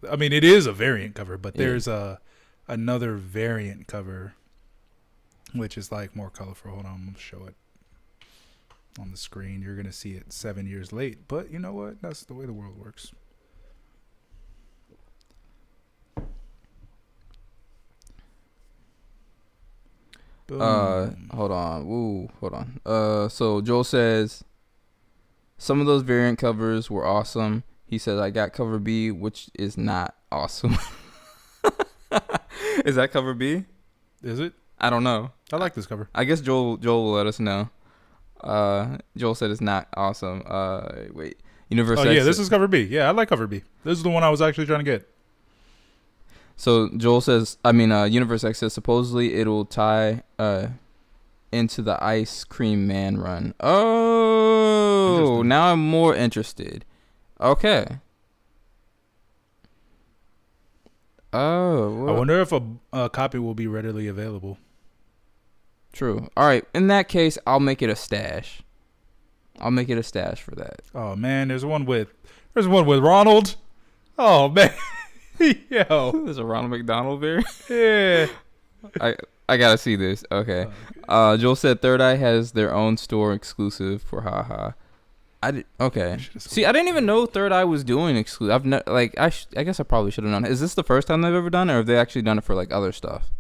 [SPEAKER 2] I mean, it is a variant cover, but there's another variant cover, which is like more colorful. Hold on, I'm gonna show it on the screen. You're gonna see it 7 years late, but you know what? That's the way the world works. Boom.
[SPEAKER 1] Hold on. So Joel says some of those variant covers were awesome. He says I got cover B, which is not awesome. Is that cover B?
[SPEAKER 2] Is it?
[SPEAKER 1] I don't know.
[SPEAKER 2] I like this cover.
[SPEAKER 1] I guess Joel will let us know. Joel said it's not awesome. Wait. Universe X.
[SPEAKER 2] Yeah, this is cover B. Yeah, I like cover B. This is the one I was actually trying to get.
[SPEAKER 1] So Joel says, Universe X says supposedly it'll tie into the Ice Cream Man run. Oh, now I'm more interested. Okay. Oh. Well.
[SPEAKER 2] I wonder if a copy will be readily available.
[SPEAKER 1] True. All right. In that case, I'll make it a stash. I'll make it a stash for that.
[SPEAKER 2] Oh man, there's one with Ronald. Oh man. Yo.
[SPEAKER 1] There's a Ronald McDonald there.
[SPEAKER 2] Yeah.
[SPEAKER 1] I gotta see this. Okay. Joel said Third Eye has their own store exclusive for haha. Okay. See, I didn't even know Third Eye was doing exclusive. I guess I probably should have known. Is this the first time they've ever done it, or have they actually done it for like other stuff?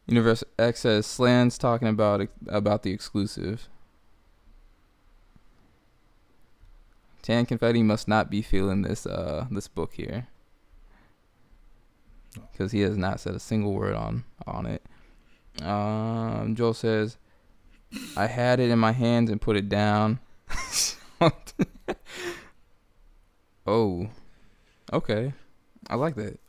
[SPEAKER 1] Universe X says Slan's talking about the exclusive. Tan Confetti must not be feeling this book here, because he has not said a single word on it. Joel says, I had it in my hands and put it down. Oh, okay, I like that.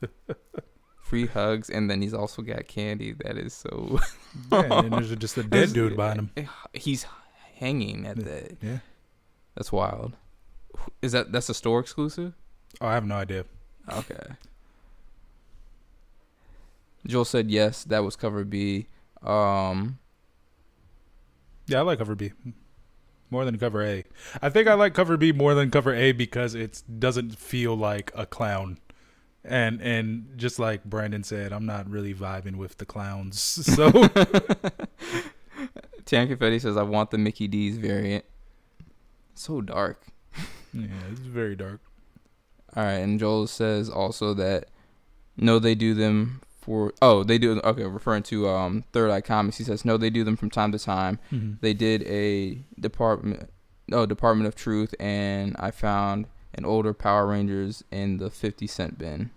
[SPEAKER 1] Free hugs, and then he's also got candy. That is so.
[SPEAKER 2] Yeah, and there's just a dead dude behind him.
[SPEAKER 1] He's hanging at that.
[SPEAKER 2] Yeah,
[SPEAKER 1] that's wild. That's a store exclusive?
[SPEAKER 2] Oh, I have no idea.
[SPEAKER 1] Okay. Joel said yes, that was cover B.
[SPEAKER 2] Yeah, I like cover B more than cover A. I think I like cover B more than cover A because it doesn't feel like a clown. And just like Brandon said, I'm not really vibing with the clowns. So
[SPEAKER 1] Tan Confetti says I want the Mickey D's variant. So dark.
[SPEAKER 2] Yeah, it's very dark.
[SPEAKER 1] All right, and Joel says also that no, they do them for. Oh, they do. Okay, referring to Third Eye Comics, he says no, they do them from time to time. Mm-hmm. They did a Department of Truth, and I found an older Power Rangers in the 50-cent bin.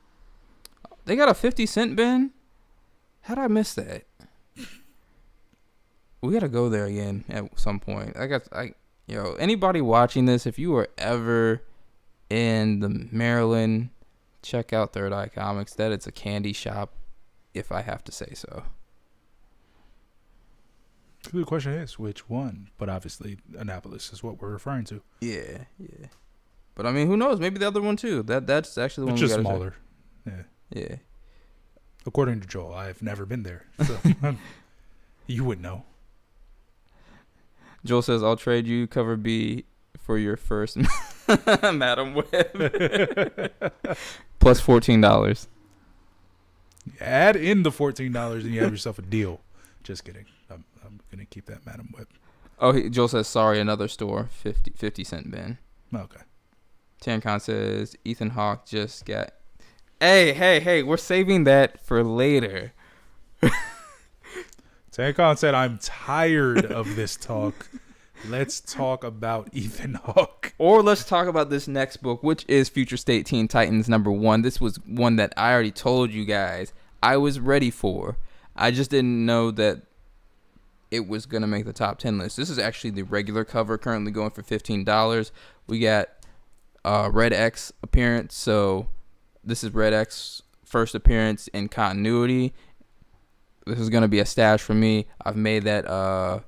[SPEAKER 1] They got a 50-cent bin? How'd I miss that? We gotta go there again at some point. Anybody watching this, if you were ever in the Maryland, check out Third Eye Comics. That it's a candy shop, if I have to say so.
[SPEAKER 2] The question is which one, but obviously Annapolis is what we're referring to.
[SPEAKER 1] Yeah. But I mean, who knows? Maybe the other one too. That's actually the one.
[SPEAKER 2] It's just smaller.
[SPEAKER 1] Yeah.
[SPEAKER 2] According to Joel, I've never been there, so you would know.
[SPEAKER 1] Joel says, "I'll trade you cover B for your first Madam Web plus $14."
[SPEAKER 2] Add in the $14 and you have yourself a deal. Just kidding. I'm gonna keep that Madam Web.
[SPEAKER 1] Oh, Joel says, "Sorry, another store, 50-cent bin."
[SPEAKER 2] Okay.
[SPEAKER 1] Tancon says Ethan Hawke just got. Hey, we're saving that for later.
[SPEAKER 2] Tancon said, I'm tired of this talk. Let's talk about Ethan Hawke.
[SPEAKER 1] Or let's talk about this next book, which is Future State Teen Titans #1. This was one that I already told you guys I was ready for. I just didn't know that it was going to make the top 10 list. This is actually the regular cover, currently going for $15. We got Red X appearance. So this is Red X first appearance in continuity. This is going to be a stash for me. I've made that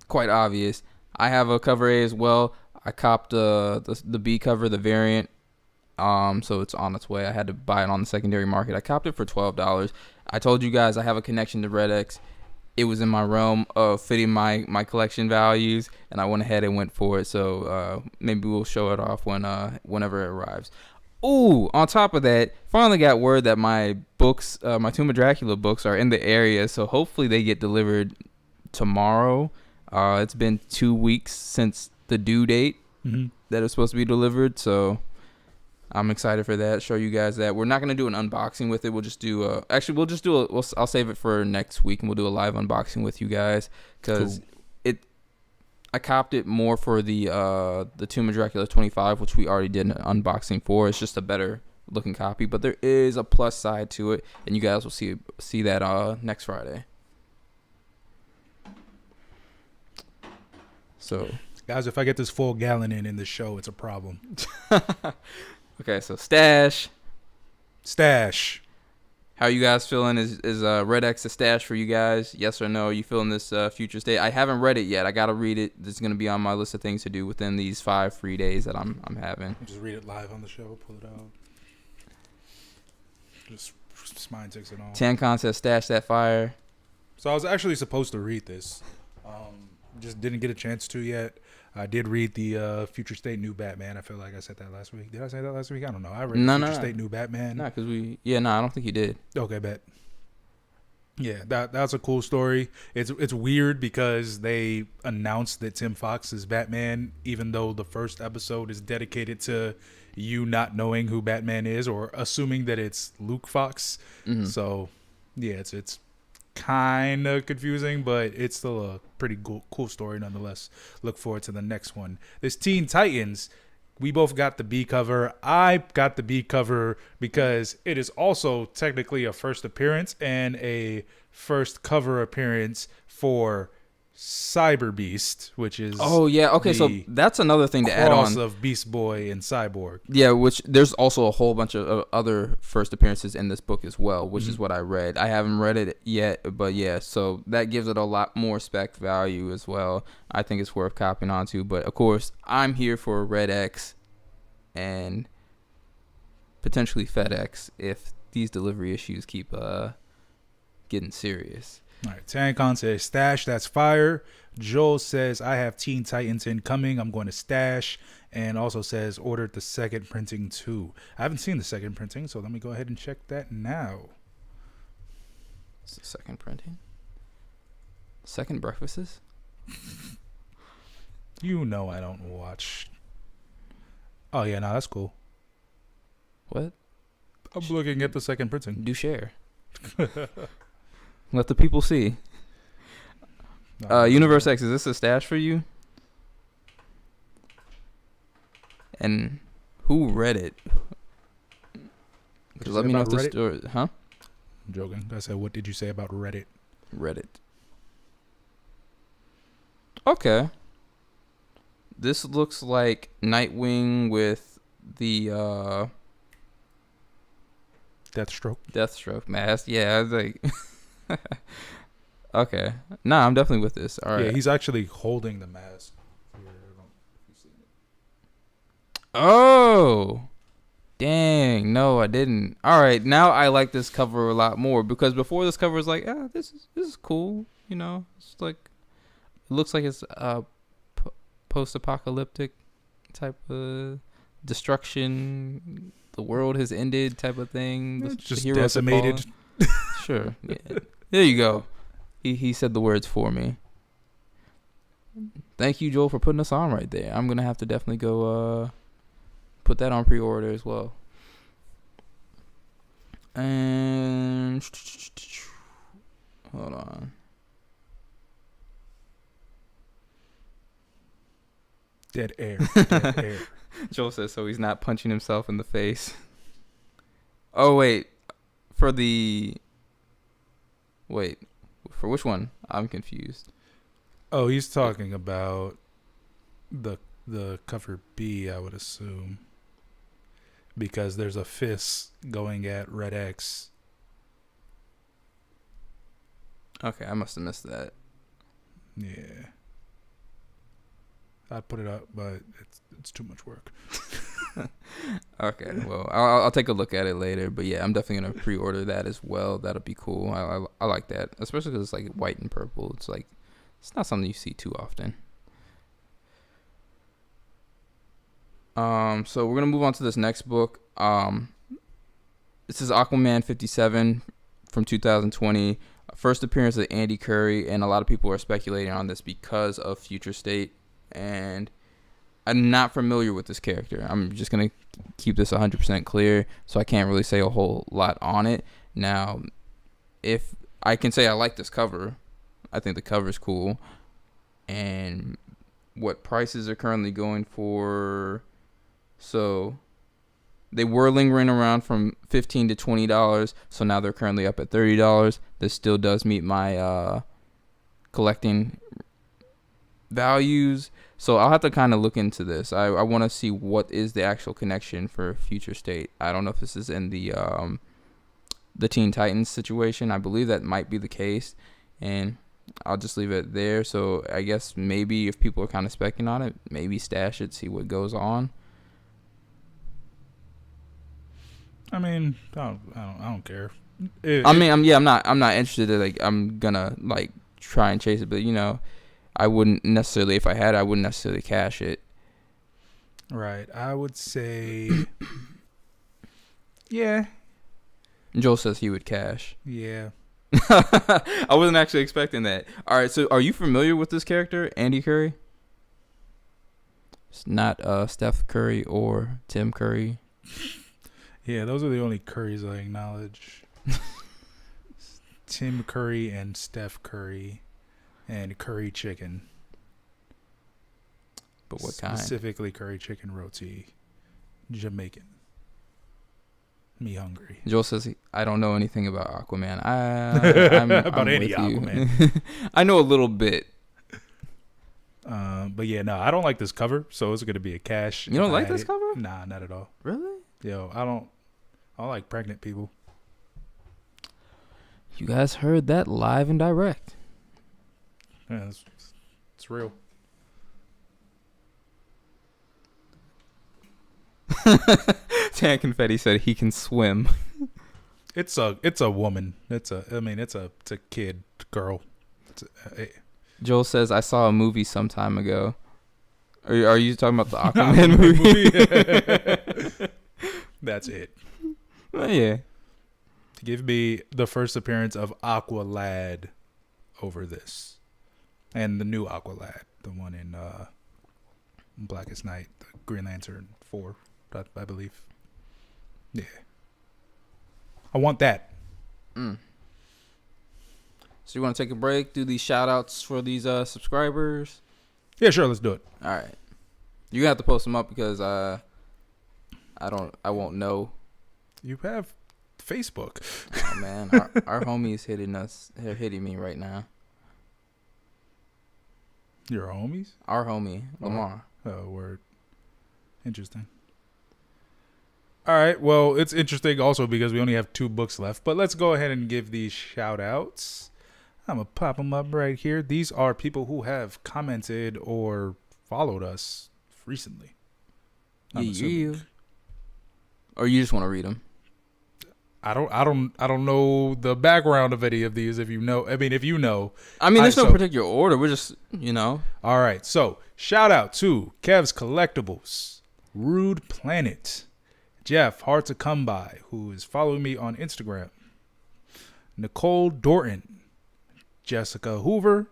[SPEAKER 1] quite obvious. I have a cover A as well. I copped the B cover, the variant. So it's on its way. I had to buy it on the secondary market. I copped it for $12. I told you guys I have a connection to Red X. It was in my realm of fitting my collection values, and I went ahead and went for it. So maybe we'll show it off whenever it arrives. Ooh, on top of that, finally got word that my books, my Tomb of Dracula books, are in the area. So hopefully they get delivered tomorrow. It's been 2 weeks since the due date that it's supposed to be delivered. So I'm excited for that. Show you guys that. We're not going to do an unboxing with it. We'll just do I'll save it for next week, and we'll do a live unboxing with you guys, because I copped it more for the Tomb of Dracula 25, which we already did an unboxing for. It's just a better looking copy, but there is a plus side to it, and you guys will see that next Friday. So,
[SPEAKER 2] guys, if I get this full gallon in the show, it's a problem.
[SPEAKER 1] Okay, so stash. How you guys feeling? Is Red X a stash for you guys? Yes or no? Are you feeling this Future State? I haven't read it yet. I gotta read it. This is gonna be on my list of things to do within these 5 free days that I'm having.
[SPEAKER 2] Just read it live on the show. Pull it out. Just mine takes it on.
[SPEAKER 1] Tancon says stash that fire.
[SPEAKER 2] So I was actually supposed to read this. Just didn't get a chance to yet. I did read the Future State New Batman. I feel like I said that last week. Did I say that last week? I don't know. I read Future State New Batman.
[SPEAKER 1] No, because I don't think you did.
[SPEAKER 2] Okay, bet. Yeah, that's a cool story. It's weird because they announced that Tim Fox is Batman, even though the first episode is dedicated to you not knowing who Batman is or assuming that it's Luke Fox. Mm-hmm. So, yeah, it's kind of confusing, but it's still a pretty cool story nonetheless. Look forward to the next one. This Teen Titans, we both got the B cover. I got the B cover because it is also technically a first appearance and a first cover appearance for Cyber Beast, which is
[SPEAKER 1] so that's another thing to add on
[SPEAKER 2] of Beast Boy and Cyborg.
[SPEAKER 1] Yeah, which there's also a whole bunch of other first appearances in this book as well, which is what I read. I haven't read it yet, but yeah, so that gives it a lot more spec value as well. I think it's worth copying onto, but of course, I'm here for Red X and potentially FedEx if these delivery issues keep getting serious.
[SPEAKER 2] All right, Tancon says stash, that's fire. Joel says I have Teen Titans incoming, I'm going to stash, and also says ordered the second printing too. I haven't seen the second printing, so let me go ahead and check that now.
[SPEAKER 1] It's the second printing? Second breakfasts?
[SPEAKER 2] You know I don't watch. Oh yeah, no, that's cool.
[SPEAKER 1] What?
[SPEAKER 2] I'm looking at the second printing.
[SPEAKER 1] Do share. Let the people see. Universe X, is this a stash for you? And who read it? Let me know if the story. Huh?
[SPEAKER 2] I'm joking. I said, what did you say about Reddit?
[SPEAKER 1] Reddit. Okay. This looks like Nightwing with the Deathstroke mask. Yeah, I was like. Okay. Nah, I'm definitely with this. All right.
[SPEAKER 2] Yeah, he's actually holding the mask.
[SPEAKER 1] Oh. Dang. No, I didn't. All right. Now I like this cover a lot more because before this cover was like, this is cool. You know, it's like, it looks like it's post-apocalyptic type of destruction. The world has ended type of thing.
[SPEAKER 2] It's just decimated.
[SPEAKER 1] Sure. Yeah. There you go. He said the words for me. Thank you, Joel, for putting us on right there. I'm gonna have to definitely go put that on pre-order as well. And hold on.
[SPEAKER 2] Dead air. Dead air.
[SPEAKER 1] Joel says so he's not punching himself in the face. Oh, wait. For which one? I'm confused.
[SPEAKER 2] Oh, he's talking about the cover B, I would assume. Because there's a fist going at Red X.
[SPEAKER 1] Okay, I must have missed that.
[SPEAKER 2] Yeah. I'd put it up, but it's too much work.
[SPEAKER 1] Okay, well, I'll take a look at it later. But yeah, I'm definitely going to pre-order that as well. That'll be cool. I like that, especially because it's like white and purple. It's like, it's not something you see too often. So we're going to move on to this next book. This is Aquaman 57 from 2020. First appearance of Andy Curry, and a lot of people are speculating on this because of Future State. And I'm not familiar with this character. I'm just going to keep this 100% clear, so I can't really say a whole lot on it. Now, if I can say I like this cover, I think the cover is cool. And what prices are currently going for... So they were lingering around from $15 to $20, so now they're currently up at $30. This still does meet my collecting values, so I'll have to kind of look into this. I want to see what is the actual connection for Future State. I don't know if this is in the Teen Titans situation. I believe that might be the case, and I'll just leave it there. So I guess maybe if people are kind of speculating on it, maybe stash it, see what goes on.
[SPEAKER 2] I mean, I don't care.
[SPEAKER 1] I'm not interested in, like, I'm gonna like try and chase it, but I wouldn't necessarily, if I had it, I wouldn't necessarily cash it.
[SPEAKER 2] Right. I would say yeah.
[SPEAKER 1] Joel says he would cash.
[SPEAKER 2] Yeah.
[SPEAKER 1] I wasn't actually expecting that. All right, so are you familiar with this character, Andy Curry? It's not Steph Curry or Tim Curry.
[SPEAKER 2] Yeah, those are the only Currys I acknowledge. Tim Curry and Steph Curry and curry chicken.
[SPEAKER 1] But what kind?
[SPEAKER 2] Specifically curry chicken roti. Jamaican. Me hungry.
[SPEAKER 1] Joel says, I don't know anything about Aquaman. I'm
[SPEAKER 2] any Aquaman.
[SPEAKER 1] I know a little bit.
[SPEAKER 2] But yeah, no, I don't like this cover, so it's going to be a cash.
[SPEAKER 1] You don't like this cover?
[SPEAKER 2] Nah, not at all.
[SPEAKER 1] Really?
[SPEAKER 2] Yo, I like pregnant people.
[SPEAKER 1] You guys heard that live and direct.
[SPEAKER 2] Yeah, it's real.
[SPEAKER 1] Tan Confetti said he can swim.
[SPEAKER 2] It's a woman. It's a kid, girl.
[SPEAKER 1] Joel says, I saw a movie some time ago. Are you talking about the Aquaman movie?
[SPEAKER 2] That's it.
[SPEAKER 1] Oh, yeah.
[SPEAKER 2] Give me the first appearance of Aqualad over this. And the new Aqualad. The one in Blackest Night. The Green Lantern 4, I believe. Yeah. I want that.
[SPEAKER 1] So you want to take a break? Do these shout outs for these subscribers?
[SPEAKER 2] Yeah, sure. Let's do it.
[SPEAKER 1] All right. You're going to have to post them up because I won't know.
[SPEAKER 2] You have Facebook.
[SPEAKER 1] Oh, man. Our homie is hitting me right now.
[SPEAKER 2] Your homies?
[SPEAKER 1] Our homie, Lamar.
[SPEAKER 2] Oh, word. Interesting. All right. Well, it's interesting also because we only have 2 books left. But let's go ahead and give these shout outs. I'm going to pop them up right here. These are people who have commented or followed us recently.
[SPEAKER 1] Yeah. Or you just want to read them?
[SPEAKER 2] I don't know the background of any of these. If you know, there's
[SPEAKER 1] no particular order. We're just,
[SPEAKER 2] All right. So shout out to Kev's Collectibles, Rude Planet, Jeff Hard to Come By, who is following me on Instagram, Nicole Dorton, Jessica Hoover,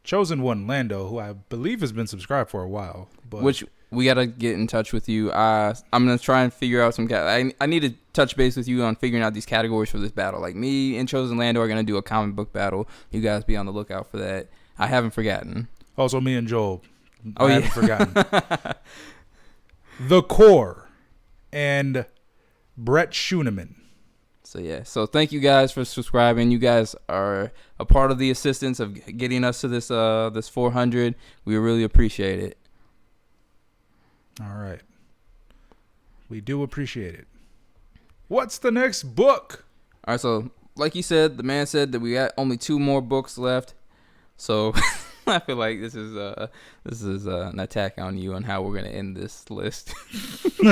[SPEAKER 2] Chosen One Lando, who I believe has been subscribed for a while,
[SPEAKER 1] which we got to get in touch with you. I'm going to try and figure out some... I need to touch base with you on figuring out these categories for this battle. Like, me and Chosen Lando are going to do a comic book battle. You guys be on the lookout for that. I haven't forgotten.
[SPEAKER 2] Also, me and Joel I haven't forgotten. The Core and Brett Schuneman.
[SPEAKER 1] So yeah, so thank you guys for subscribing. You guys are a part of the assistance of getting us to this 400. We really appreciate it.
[SPEAKER 2] All right. We do appreciate it. What's the next book?
[SPEAKER 1] All right, so like you said, the man said that we got only 2 more books left. So I feel like this is an attack on you and how we're gonna end this list. All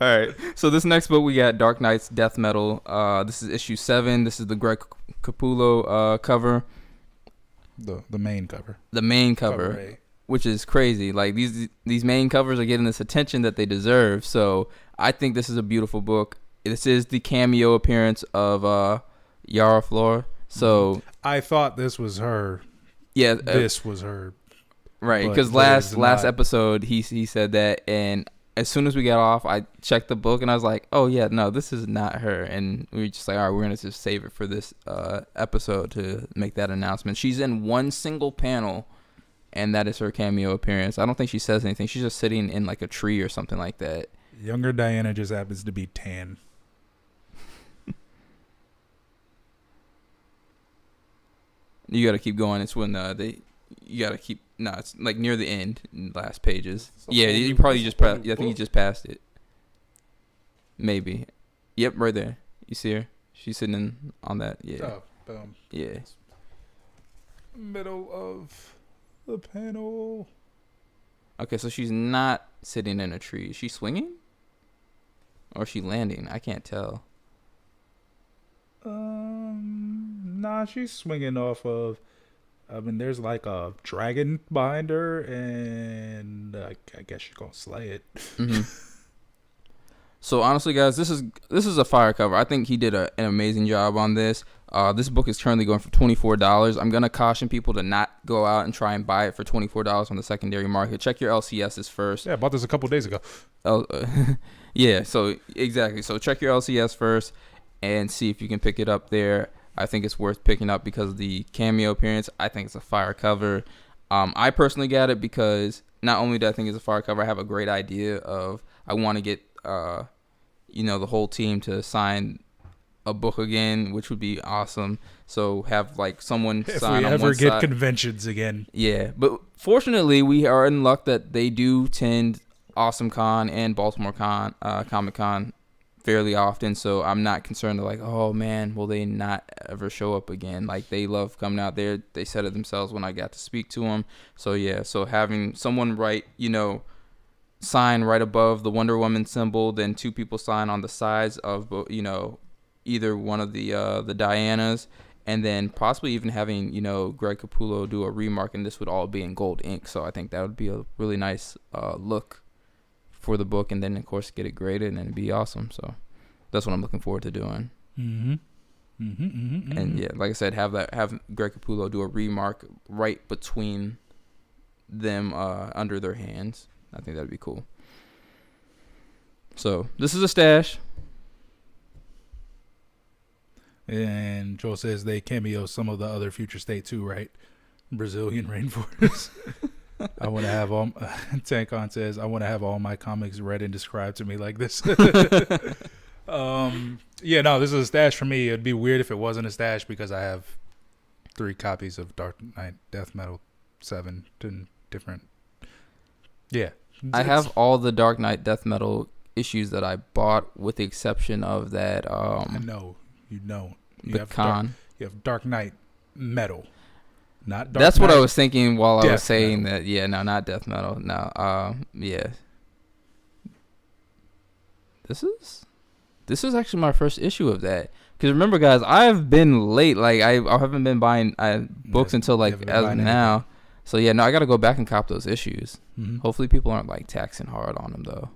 [SPEAKER 1] right, so this next book we got Dark Knight's Death Metal. This is issue 7. This is the Greg Capullo cover.
[SPEAKER 2] The main cover.
[SPEAKER 1] The main cover, which is crazy. Like these main covers are getting this attention that they deserve. So I think this is a beautiful book. This is the cameo appearance of Yara Flor. So
[SPEAKER 2] I thought this was her.
[SPEAKER 1] Yeah,
[SPEAKER 2] this was her.
[SPEAKER 1] Right, because last episode he said that, and as soon as we got off, I checked the book and I was like, oh yeah, no, this is not her. And we were just like, all right, we're gonna just save it for this episode to make that announcement. She's in one single panel, and that is her cameo appearance. I don't think she says anything. She's just sitting in like a tree or something like that.
[SPEAKER 2] Younger Diana just happens to be tan.
[SPEAKER 1] You got to keep going. It's when you got to keep. No, it's like near the end, last pages. Yeah, you probably just. I think you just passed it. Maybe. Yep, right there. You see her? She's sitting on that. Yeah.
[SPEAKER 2] Oh, boom.
[SPEAKER 1] Yeah.
[SPEAKER 2] Middle of the panel.
[SPEAKER 1] Okay, so she's not sitting in a tree. Is she swinging? Or is she landing? I can't tell.
[SPEAKER 2] Nah, she's swinging off of. I mean, there's like a dragon behind her, and I guess she's gonna slay it.
[SPEAKER 1] Mm-hmm. So honestly, guys, this is a fire cover. I think he did an amazing job on this. This book is currently going for $24. I'm gonna caution people to not go out and try and buy it for $24 on the secondary market. Check your LCSs first.
[SPEAKER 2] Yeah, I bought this a couple days ago.
[SPEAKER 1] Yeah, so exactly. So check your LCS first and see if you can pick it up there. I think it's worth picking up because of the cameo appearance. I think it's a fire cover. I personally got it because not only do I think it's a fire cover, I have a great idea of I want to get the whole team to sign a book again, which would be awesome. So have like someone sign on one side. If we ever get
[SPEAKER 2] conventions again.
[SPEAKER 1] Yeah, but fortunately we are in luck that they do attend Awesome Con and Baltimore Con, Comic Con fairly often, so I'm not concerned like, oh man, will they not ever show up again? Like, they love coming out there. They said it themselves when I got to speak to them. So yeah, so having someone sign right above the Wonder Woman symbol, then 2 people sign on the sides of either one of the Dianas, and then possibly even having Greg Capullo do a remark, and this would all be in gold ink. So I think that would be a really nice look for the book, and then of course get it graded, and it'd be awesome. So that's what I'm looking forward to doing. And yeah, like I said, have Greg Capullo do a remark right between them under their hands. I think that'd be cool. So this is a stash.
[SPEAKER 2] And Joel says they cameo some of the other future state too, right? Brazilian rainforest. I want to have all. Tankon says, I want to have all my comics read and described to me like this. Yeah, no, this is a stash for me. It'd be weird if it wasn't a stash because I have 3 copies of Dark Knight Death Metal 7 different. Yeah,
[SPEAKER 1] I have all the Dark Knight Death Metal issues that I bought, with the exception of that.
[SPEAKER 2] I know you don't.
[SPEAKER 1] You
[SPEAKER 2] have Dark Knight Metal. Not Dark
[SPEAKER 1] That's
[SPEAKER 2] Knight,
[SPEAKER 1] what I was thinking while I was saying
[SPEAKER 2] Metal.
[SPEAKER 1] that. Yeah, no, not Death Metal. No, yeah. This is actually my first issue of that. Because remember, guys, I've been late. Like I haven't been buying books until like as of now. Anything. So yeah, no, I got to go back and cop those issues. Mm-hmm. Hopefully, people aren't like taxing hard on them though.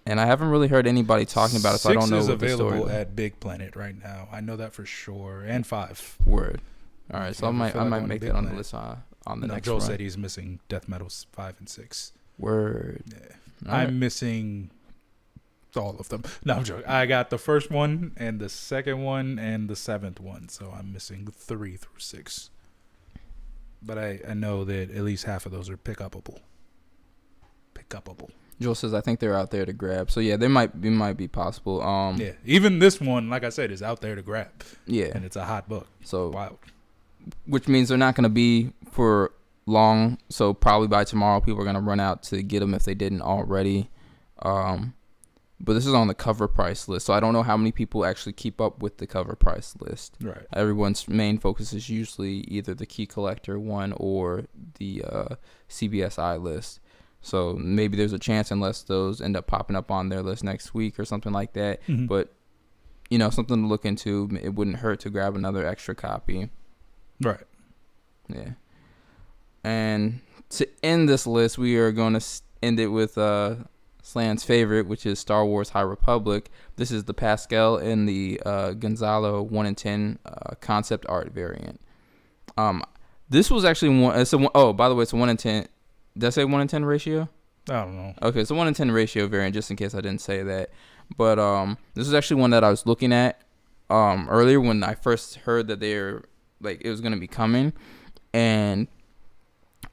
[SPEAKER 1] And I haven't really heard anybody talking about it, so I don't know what the story is.
[SPEAKER 2] 6 is available at Big Planet right now. I know that for sure, and 5.
[SPEAKER 1] Word. All right, so I might make that on the list on the next one.
[SPEAKER 2] Joel said he's missing Death Metal 5 and 6.
[SPEAKER 1] Word.
[SPEAKER 2] Yeah. I'm missing all of them. No, I'm joking. I got the first one and the second one and the 7th one, so I'm missing 3 through 6. but I know that at least half of those are pickupable.
[SPEAKER 1] Joel says, I think they're out there to grab. So yeah, it might be possible.
[SPEAKER 2] Yeah, even this one, like I said, is out there to grab.
[SPEAKER 1] Yeah,
[SPEAKER 2] and it's a hot book.
[SPEAKER 1] So
[SPEAKER 2] wild.
[SPEAKER 1] Which means they're not going to be for long. So probably by tomorrow, people are going to run out to get them if they didn't already. But this is on the cover price list, so I don't know how many people actually keep up with the cover price list.
[SPEAKER 2] Right.
[SPEAKER 1] Everyone's main focus is usually either the Key Collector one or the CBSI list. So maybe there's a chance, unless those end up popping up on their list next week or something like that.
[SPEAKER 2] Mm-hmm.
[SPEAKER 1] But, something to look into. It wouldn't hurt to grab another extra copy.
[SPEAKER 2] Right.
[SPEAKER 1] Yeah. And to end this list, we are going to end it with Slan's favorite, which is Star Wars High Republic. This is the Pascal and the Gonzalo 1 in 10 concept art variant. This was actually by the way, it's a 1 in 10. Did I say 1 in 10 ratio?
[SPEAKER 2] I don't know.
[SPEAKER 1] Okay, it's a 1 in 10 ratio variant, just in case I didn't say that. But this is actually one that I was looking at earlier when I first heard that it was going to be coming. And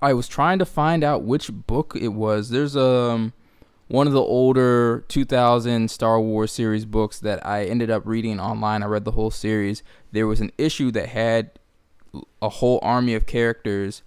[SPEAKER 1] I was trying to find out which book it was. There's one of the older 2000 Star Wars series books that I ended up reading online. I read the whole series. There was an issue that had a whole army of characters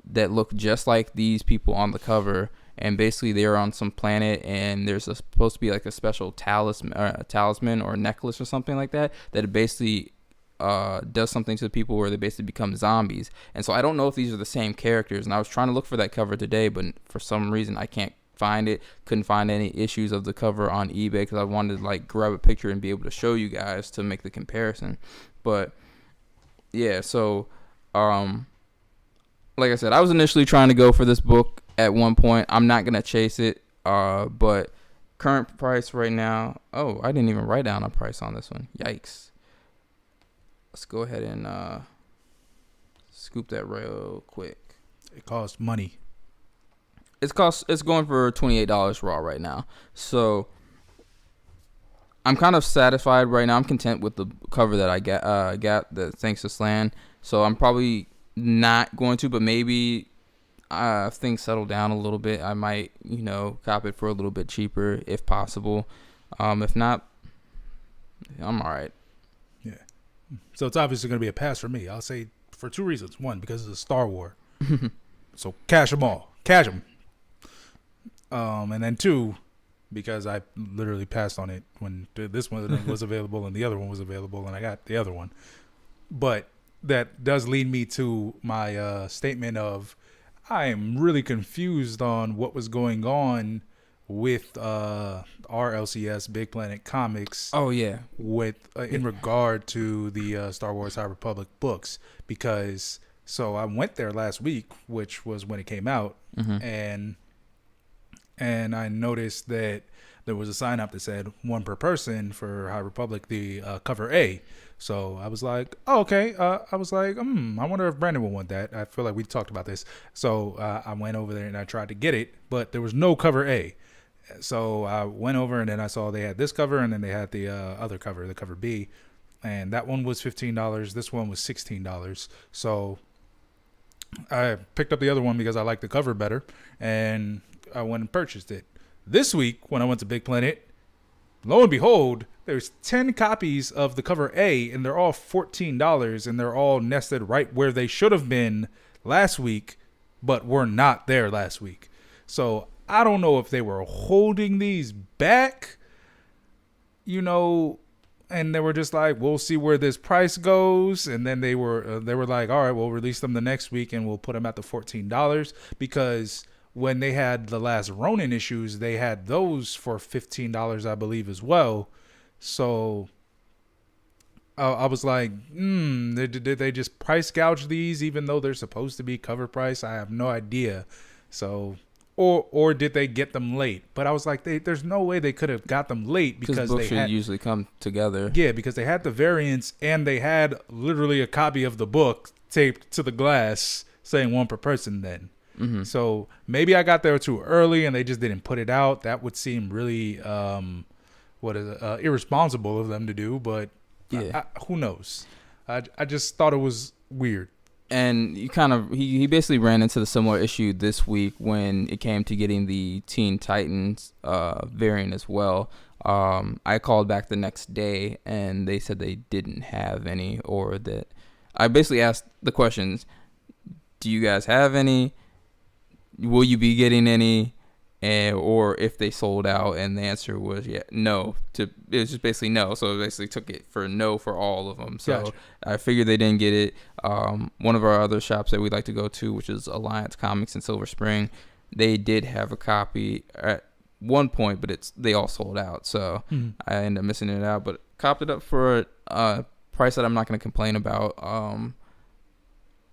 [SPEAKER 1] that look just like these people on the cover, and basically they're on some planet, and there's supposed to be like a special talisman or necklace or something like that it basically does something to the people where they basically become zombies. And so I don't know if these are the same characters, and I was trying to look for that cover today, but for some reason I can't find it. Couldn't find any issues of the cover on eBay because I wanted to grab a picture and be able to show you guys to make the comparison. But yeah, so like I said, I was initially trying to go for this book at one point. I'm not gonna chase it, but current price right now. Oh, I didn't even write down a price on this one. Yikes. Let's go ahead and scoop that real quick.
[SPEAKER 2] It costs money.
[SPEAKER 1] It's going for $28 raw right now. So I'm kind of satisfied right now. I'm content with the cover that I got thanks to Slan. So I'm probably not going to, but maybe if things settle down a little bit, I might, cop it for a little bit cheaper if possible. If not, I'm all right.
[SPEAKER 2] Yeah. So it's obviously going to be a pass for me. I'll say for two reasons. One, because it's a Star Wars. So cash them all. Cash them. And then two, because I literally passed on it when this one was available and the other one was available, and I got the other one. But that does lead me to my statement of I am really confused on what was going on with RLCS Big Planet Comics.
[SPEAKER 1] Oh yeah,
[SPEAKER 2] with in regard to the Star Wars High Republic books, because so I went there last week, which was when it came out, and I noticed that there was a sign up that said 1 per person for High Republic, the cover A. So I was like, oh, okay. I was like, I wonder if Brandon will want that. I feel like we talked about this. So I went over there and I tried to get it, but there was no cover A. So I went over and then I saw they had this cover and then they had the other cover, the cover B. And that one was $15. This one was $16. So I picked up the other one because I liked the cover better. And I went and purchased it. This week, when I went to Big Planet, lo and behold, there's 10 copies of the cover A, and they're all $14, and they're all nested right where they should have been last week, but were not there last week. So I don't know if they were holding these back, and they were just like, we'll see where this price goes. And then they were like, all right, we'll release them the next week, and we'll put them at the $14, because when they had the last Ronin issues, they had those for $15, I believe, as well. So I was like, did they just price gouge these even though they're supposed to be cover price? I have no idea. So, or did they get them late? But I was like, there's no way they could have got them late because
[SPEAKER 1] books should usually come together.
[SPEAKER 2] Yeah, because they had the variants and they had literally a copy of the book taped to the glass saying 1 per person then. So maybe I got there too early and they just didn't put it out. That would seem really irresponsible of them to do, but yeah. Who knows? I just thought it was weird.
[SPEAKER 1] And you kind of he basically ran into the similar issue this week when it came to getting the Teen Titans variant as well. I called back the next day and they said they didn't have any, or that I basically asked the questions: do you guys have any? Will you be getting any? And or if they sold out, and the answer was no. It was just basically no. So it basically took it for no for all of them. So gotcha. I figured they didn't get it. One of our other shops that we like to go to, which is Alliance Comics in Silver Spring, they did have a copy at one point, but they all sold out. So I ended up missing it out, but copped it up for a price that I'm not going to complain about.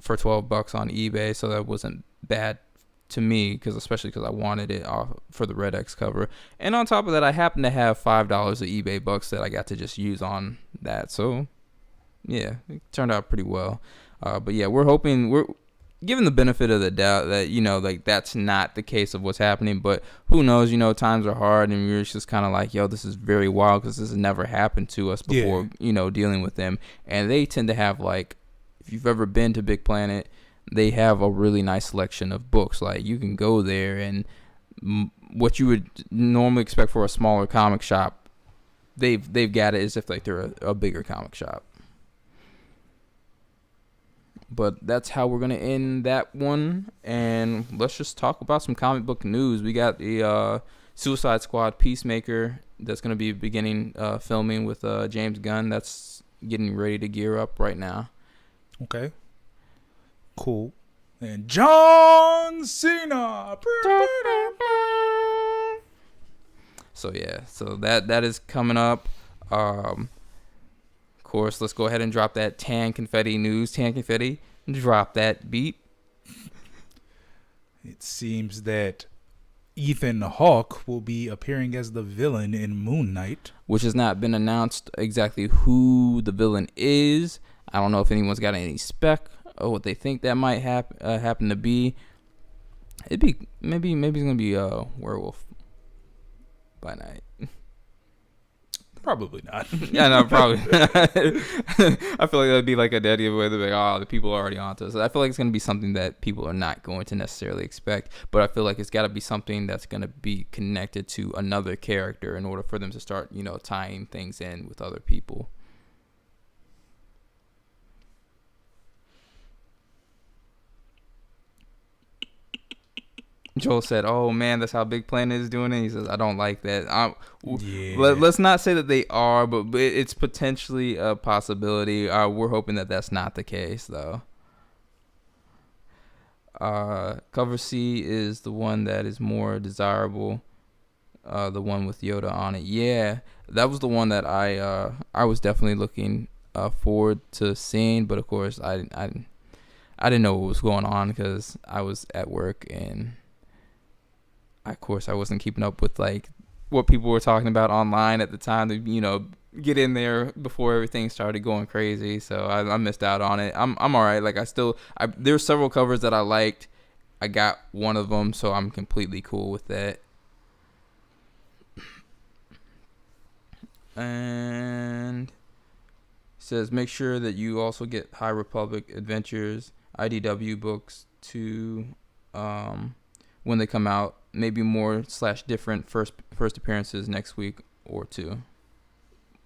[SPEAKER 1] For $12 on eBay, so that wasn't bad to me, especially because I wanted it for the Red X cover. And on top of that, I happen to have $5 of eBay bucks that I got to just use on that. So yeah, it turned out pretty well. But yeah, we're given the benefit of the doubt that, like that's not the case of what's happening, but who knows, times are hard, and we're just kind of like, yo, this is very wild because this has never happened to us before, dealing with them. And they tend to have, like, if you've ever been to Big Planet, they have a really nice selection of books. Like, you can go there, and what you would normally expect for a smaller comic shop, they've got it as if like they're a bigger comic shop. But that's how we're gonna end that one, and let's just talk about some comic book news. We got the Suicide Squad Peacemaker that's gonna be beginning filming with James Gunn. That's getting ready to gear up right now.
[SPEAKER 2] Okay. Cool. And John Cena.
[SPEAKER 1] So yeah, so that is coming up. Of course, let's go ahead and drop that Tan Confetti news. Tan Confetti, drop that beat.
[SPEAKER 2] It seems that Ethan Hawke will be appearing as the villain in Moon Knight,
[SPEAKER 1] which has not been announced exactly who the villain is. I don't know if anyone's got any spec or what they think that might happen to be. It'd be maybe it's gonna be a werewolf by night.
[SPEAKER 2] Probably not.
[SPEAKER 1] Yeah, no, probably. I feel like that'd be like a dead giveaway. They're like, the people are already onto us. I feel like it's gonna be something that people are not going to necessarily expect, but I feel like it's got to be something that's gonna be connected to another character in order for them to start, tying things in with other people. Joel said, "Oh man, that's how Big Planet is doing it." He says, "I don't like that." Let's not say that they are, but it's potentially a possibility. We're hoping that that's not the case, though. Cover C is the one that is more desirable. The one with Yoda on it. Yeah, that was the one that I was definitely looking forward to seeing, but of course I didn't know what was going on because I was at work, and of course I wasn't keeping up with like what people were talking about online at the time to get in there before everything started going crazy. So I missed out on it. I'm all right. Like there's several covers that I liked. I got one of them, so I'm completely cool with that. And it says make sure that you also get High Republic Adventures IDW books to when they come out. Maybe more / different first appearances next week or two,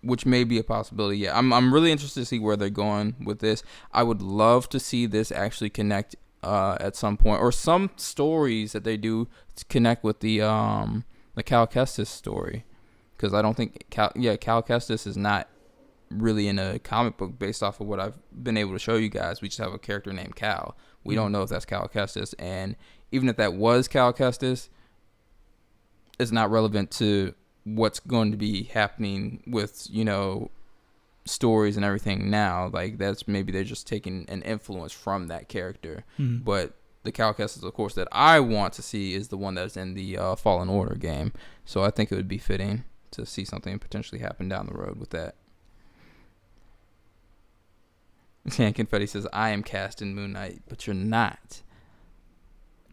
[SPEAKER 1] which may be a possibility. Yeah, I'm really interested to see where they're going with this. I would love to see this actually connect at some point, or some stories that they do to connect with the Cal Kestis story, because I don't think Cal Kestis is not really in a comic book based off of what I've been able to show you guys. We just have a character named Cal. We don't know if that's Cal Kestis, and even if that was Cal Kestis, it's not relevant to what's going to be happening with, stories and everything now. Like, that's maybe they're just taking an influence from that character. Mm-hmm. But the Cal Kestis, of course, that I want to see is the one that's in the Fallen Order game. So I think it would be fitting to see something potentially happen down the road with that. Tan Confetti says, I am cast in Moon Knight, but you're not.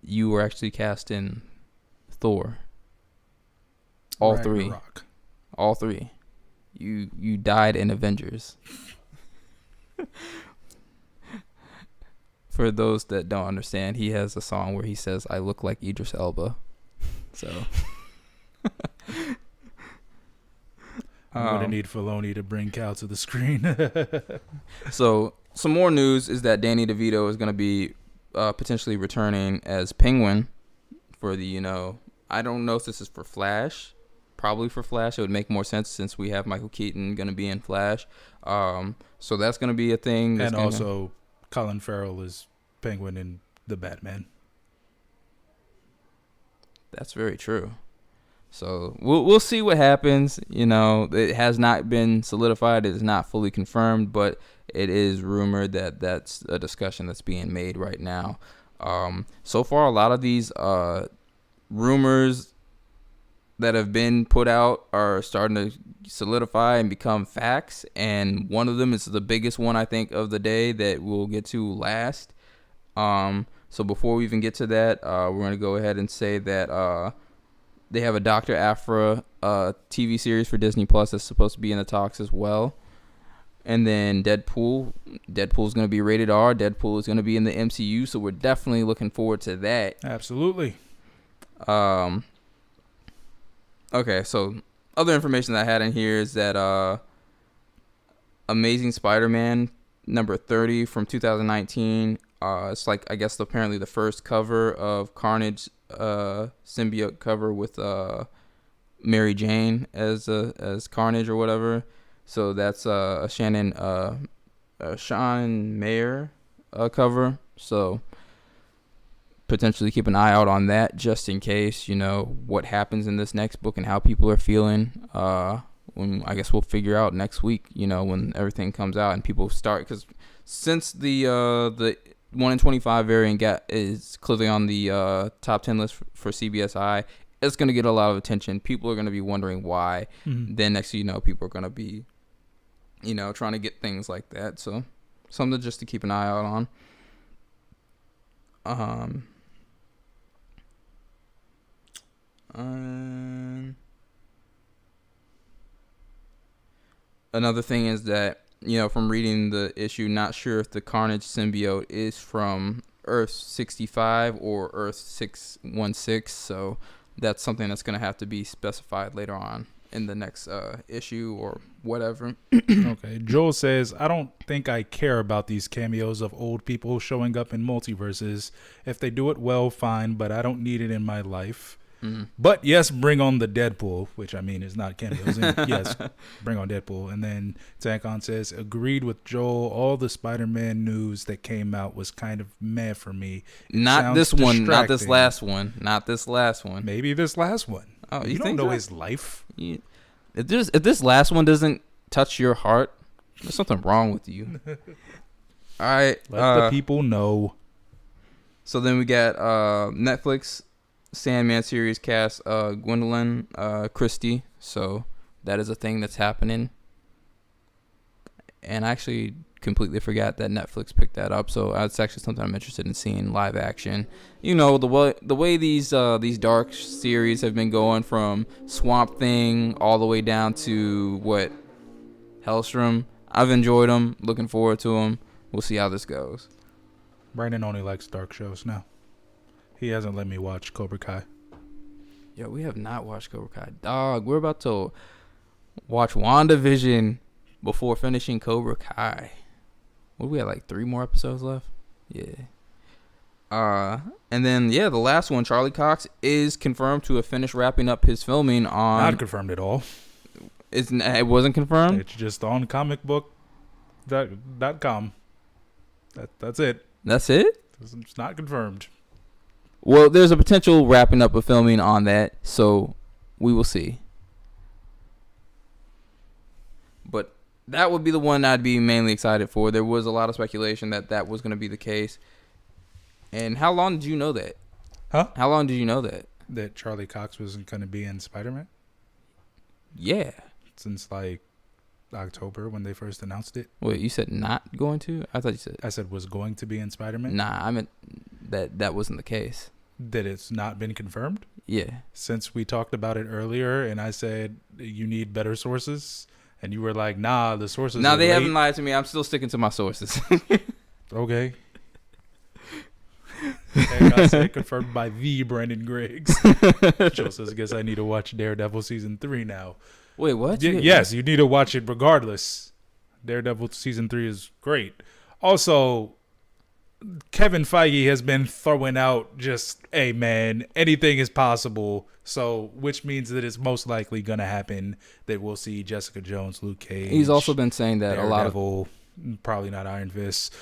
[SPEAKER 1] You were actually cast in Thor. All
[SPEAKER 2] Ragnarok.
[SPEAKER 1] 3. All 3. You died in Avengers. For those that don't understand, he has a song where he says, "I look like Idris Elba." So
[SPEAKER 2] I'm gonna need Filoni to bring Cal to the screen.
[SPEAKER 1] So some more news is that Danny DeVito is gonna be potentially returning as Penguin for the, I don't know if this is for Flash. Probably for Flash. It would make more sense since we have Michael Keaton gonna be in Flash. So that's gonna be a thing.
[SPEAKER 2] And also, Colin Farrell is Penguin in the Batman.
[SPEAKER 1] That's very true. So we'll see what happens. It has not been solidified. It is not fully confirmed, but it is rumored that that's a discussion that's being made right now. So far, a lot of these rumors that have been put out are starting to solidify and become facts. And one of them is the biggest one, I think, of the day that we'll get to last. So before we even get to that, we're going to go ahead and say that they have a Dr. Aphra TV series for Disney Plus that's supposed to be in the talks as well. And then Deadpool is going to be rated R. Deadpool is going to be in the MCU, so we're definitely looking forward to that.
[SPEAKER 2] Absolutely.
[SPEAKER 1] Okay, so other information that I had in here is that Amazing Spider-Man number 30 from 2019. It's like, I guess, apparently the first cover of Carnage symbiote cover with Mary Jane as Carnage or whatever. So that's a Sean Mayer cover. So potentially keep an eye out on that just in case, what happens in this next book and how people are feeling. When I guess we'll figure out next week, when everything comes out and people start, because since the 1 in 25 variant is clearly on the top 10 list for CBSI, it's going to get a lot of attention. People are going to be wondering why. Mm-hmm. Then next thing you know, people are going to be, trying to get things like that. So something just to keep an eye out on. Another thing is that, from reading the issue, not sure if the Carnage symbiote is from Earth 65 or Earth 616. So that's something that's going to have to be specified later on in the next issue or whatever.
[SPEAKER 2] Okay. Joel says, I don't think I care about these cameos of old people showing up in multiverses. If they do it well, fine, but I don't need it in my life. Mm-hmm. But yes, bring on the Deadpool, which I mean is not cameos. Yes, bring on Deadpool. And then Tankon says, agreed with Joel. All the Spider-Man news that came out was kind of meh for me.
[SPEAKER 1] Not this one. Not this last one. Not this last one.
[SPEAKER 2] Maybe this last one.
[SPEAKER 1] Oh,
[SPEAKER 2] you don't know his life.
[SPEAKER 1] If this last one doesn't touch your heart, there's something wrong with you. All right.
[SPEAKER 2] Let the people know.
[SPEAKER 1] So then we got Netflix Sandman series cast Gwendolyn Christie. So that is a thing that's happening. And I actually completely forgot that Netflix picked that up. So that's actually something I'm interested in seeing live action. The way these dark series have been going, from Swamp Thing all the way down to Hellstrom. I've enjoyed them. Looking forward to them. We'll see how this goes.
[SPEAKER 2] Brandon only likes dark shows now. He hasn't let me watch Cobra Kai.
[SPEAKER 1] Yo, we have not watched Cobra Kai. Dog, we're about to watch WandaVision before finishing Cobra Kai. What do we have, like 3 more episodes left? Yeah. And then, the last one, Charlie Cox, is confirmed to have finished wrapping up his filming on...
[SPEAKER 2] Not confirmed at all.
[SPEAKER 1] It wasn't confirmed?
[SPEAKER 2] It's just on comicbook.com. That's it.
[SPEAKER 1] That's it?
[SPEAKER 2] It's not confirmed.
[SPEAKER 1] Well, there's a potential wrapping up of filming on that, so we will see. But that would be the one I'd be mainly excited for. There was a lot of speculation that was going to be the case. And how long did you know that?
[SPEAKER 2] Huh?
[SPEAKER 1] How long did you know that?
[SPEAKER 2] That Charlie Cox wasn't going to be in Spider-Man?
[SPEAKER 1] Yeah.
[SPEAKER 2] Since like October when they first announced it.
[SPEAKER 1] Wait, you said not going to? I thought you said...
[SPEAKER 2] I said was going to be in Spider-Man?
[SPEAKER 1] Nah, I meant that wasn't the case.
[SPEAKER 2] That it's not been confirmed?
[SPEAKER 1] Yeah.
[SPEAKER 2] Since we talked about it earlier and I said you need better sources and you were like, nah, the sources
[SPEAKER 1] Nah,
[SPEAKER 2] are
[SPEAKER 1] they
[SPEAKER 2] late.
[SPEAKER 1] haven't lied to me. I'm still sticking to my sources.
[SPEAKER 2] Okay. I said confirmed by the Brandon Griggs. Joe says, I guess I need to watch Daredevil season 3 now.
[SPEAKER 1] Wait, what?
[SPEAKER 2] Yes, you need to watch it regardless. Daredevil season 3 is great. Also, Kevin Feige has been throwing out just, hey man, anything is possible. So, which means that it's most likely going to happen that we'll see Jessica Jones, Luke Cage.
[SPEAKER 1] He's also been saying that
[SPEAKER 2] Daredevil, probably not Iron Fist.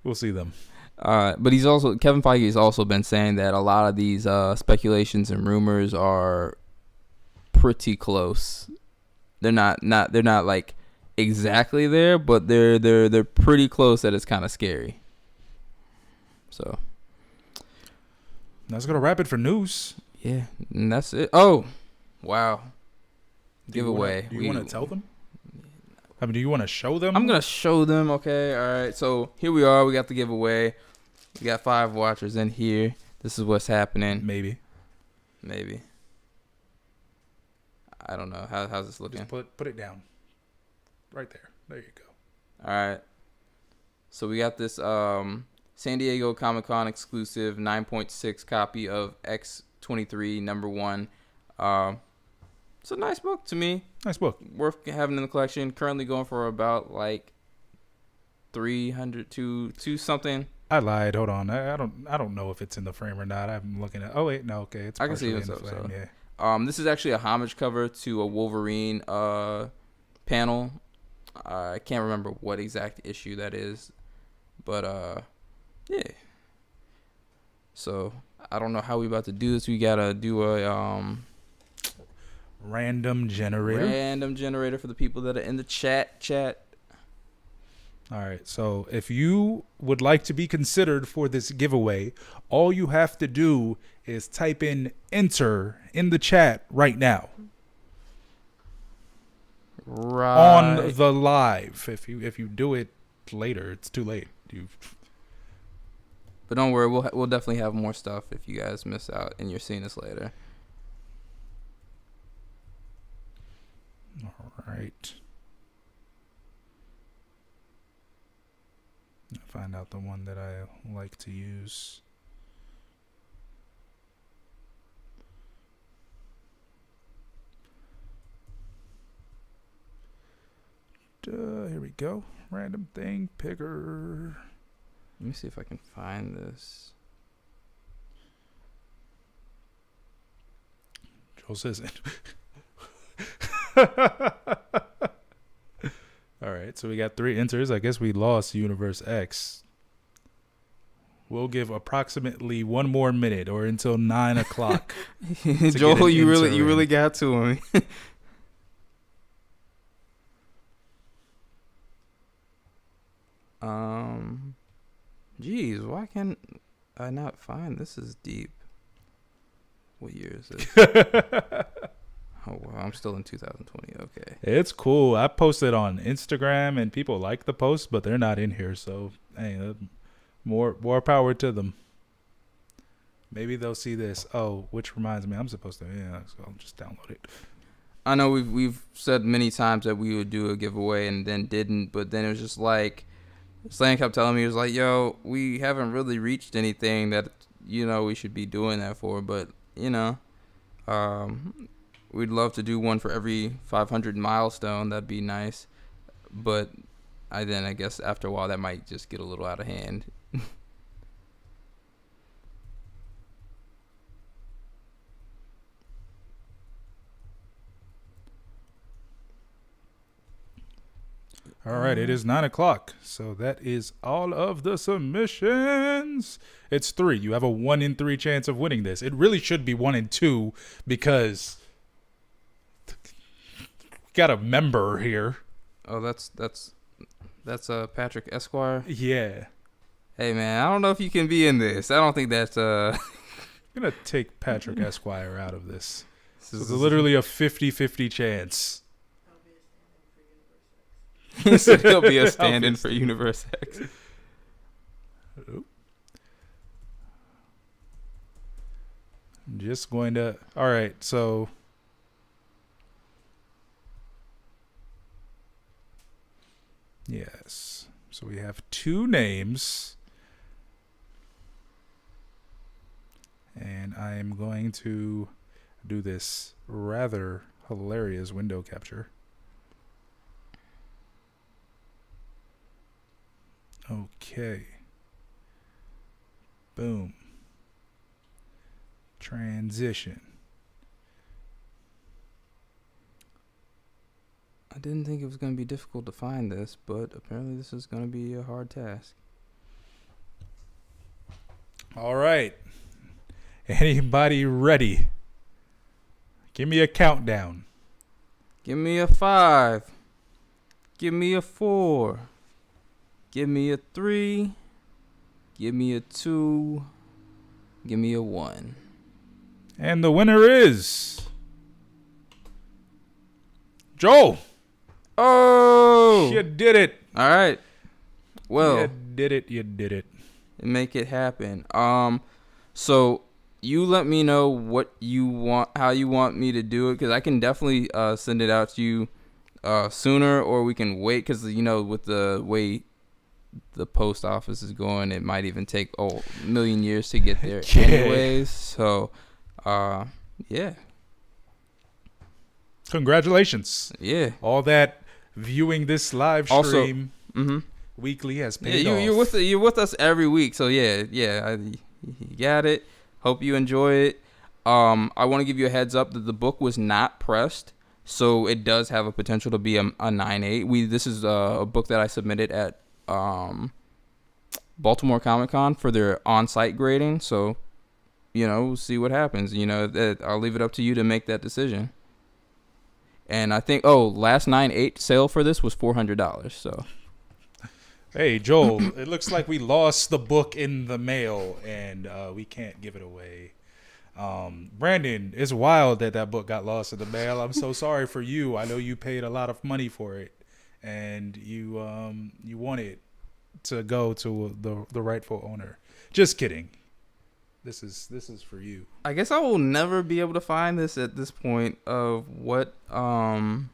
[SPEAKER 2] We'll see them.
[SPEAKER 1] But Kevin Feige has also been saying that a lot of these speculations and rumors are pretty close. They're not like exactly there, but they're pretty close that it's kind of scary. So
[SPEAKER 2] that's gonna wrap it for news.
[SPEAKER 1] Yeah, and that's it. Oh, wow! Giveaway.
[SPEAKER 2] Do you want to tell them? I mean, do you want to show them?
[SPEAKER 1] I'm gonna show them. Okay, all right. So here we are. We got the giveaway. We got 5 watchers in here. This is what's happening.
[SPEAKER 2] Maybe.
[SPEAKER 1] I don't know. How's this looking?
[SPEAKER 2] Just put it down. Right there. There you go.
[SPEAKER 1] All right. So we got this San Diego Comic-Con exclusive 9.6 copy of X-23 #1. It's a nice book to me.
[SPEAKER 2] Nice book.
[SPEAKER 1] Worth having in the collection. Currently going for about like 300 to something.
[SPEAKER 2] I lied. Hold on. I don't know if it's in the frame or not. I'm looking at. Oh wait, no. Okay, it's.
[SPEAKER 1] I can see it.
[SPEAKER 2] In the frame, yeah.
[SPEAKER 1] This is actually a homage cover to a Wolverine panel. I can't remember what exact issue that is, but yeah. So I don't know how we about to do this. We gotta do a
[SPEAKER 2] random generator
[SPEAKER 1] for the people that are in the chat.
[SPEAKER 2] All right. So if you would like to be considered for this giveaway, all you have to do is type in enter in the chat right now.
[SPEAKER 1] Right.
[SPEAKER 2] On the live. If you do it later, it's too late.
[SPEAKER 1] But don't worry, we'll definitely have more stuff if you guys miss out and you're seeing this later.
[SPEAKER 2] All right. I'll find out the one that I like to use. Here we go. Random thing picker.
[SPEAKER 1] Let me see if I can find this.
[SPEAKER 2] Joel says it. All right, so we got 3 enters. I guess we lost Universe X. We'll give approximately 1 more minute, or until 9 o'clock.
[SPEAKER 1] Joel, you really got to him. Geez, why can't I not find this? Is deep. What year is this? Oh wow, I'm still in 2020. Okay,
[SPEAKER 2] it's cool. I posted on Instagram and people like the post, but they're not in here. So hey, more power to them. Maybe they'll see this. Oh, which reminds me, I'm supposed to. Yeah, so I'll just download it.
[SPEAKER 1] I know we've said many times that we would do a giveaway and then didn't, but then it was just like Slang kept telling me, he was like, "Yo, we haven't really reached anything that we should be doing that for, but we'd love to do one for every 500 milestone. That'd be nice." But I guess after a while that might just get a little out of hand.
[SPEAKER 2] All right, it is 9 o'clock. So that is all of the submissions. It's 3. You have a 1 in 3 chance of winning this. It really should be 1 in 2 because got a member here.
[SPEAKER 1] Oh, that's Patrick Esquire.
[SPEAKER 2] Yeah.
[SPEAKER 1] Hey man, I don't know if you can be in this. I don't think that's
[SPEAKER 2] I'm gonna take Patrick Esquire out of this. This is literally a 50-50 chance.
[SPEAKER 1] He said he'll be a stand-in for Universe X.
[SPEAKER 2] I'm just going to. All right, so. Yes. So we have 2 names. And I am going to do this rather hilarious window capture. Okay. Boom. Transition.
[SPEAKER 1] I didn't think it was going to be difficult to find this, but apparently this is going to be a hard task.
[SPEAKER 2] All right. Anybody ready? Give me a countdown.
[SPEAKER 1] Give me a 5. Give me a 4. Give me a 3. Give me a 2. Give me a 1.
[SPEAKER 2] And the winner is Joel.
[SPEAKER 1] Oh!
[SPEAKER 2] You did it.
[SPEAKER 1] All right. Well,
[SPEAKER 2] you did it.
[SPEAKER 1] Make it happen. So you let me know what you want, how you want me to do it, because I can definitely send it out to you sooner, or we can wait, because with the way the post office is going, it might even take a million years to get there anyways. So yeah,
[SPEAKER 2] congratulations.
[SPEAKER 1] Yeah,
[SPEAKER 2] all that viewing this live stream weekly has paid off.
[SPEAKER 1] You're with us every week, so yeah, you got it. Hope you enjoy it. I want to give you a heads up that the book was not pressed, so it does have a potential to be a 9.8. This is a book that I submitted at Baltimore Comic-Con for their on-site grading, so we'll see what happens. I'll leave it up to you to make that decision. And I think last 9.8 sale for this was $400. So
[SPEAKER 2] hey Joel, it looks like we lost the book in the mail, and we can't give it away. Brandon, it's wild that book got lost in the mail. I'm so sorry for you. I know you paid a lot of money for it, and you want it to go to the rightful owner. Just kidding. This is for you.
[SPEAKER 1] I guess I will never be able to find this at this point of what homage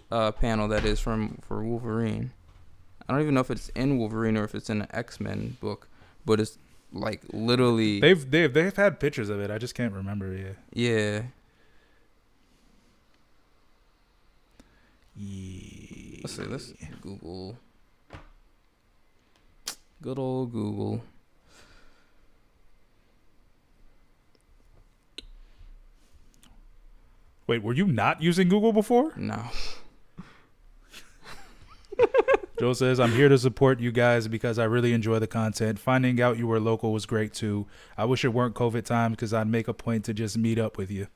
[SPEAKER 1] panel that is for Wolverine. I don't even know if it's in Wolverine or if it's in an X-Men book, but it's like literally
[SPEAKER 2] they've had pictures of it. I just can't remember.
[SPEAKER 1] Yeah. Let's see. Let's Google. Good old Google.
[SPEAKER 2] Wait, were you not using Google before?
[SPEAKER 1] No.
[SPEAKER 2] Joe says, I'm here to support you guys because I really enjoy the content. Finding out you were local was great too. I wish it weren't COVID time because I'd make a point to just meet up with you.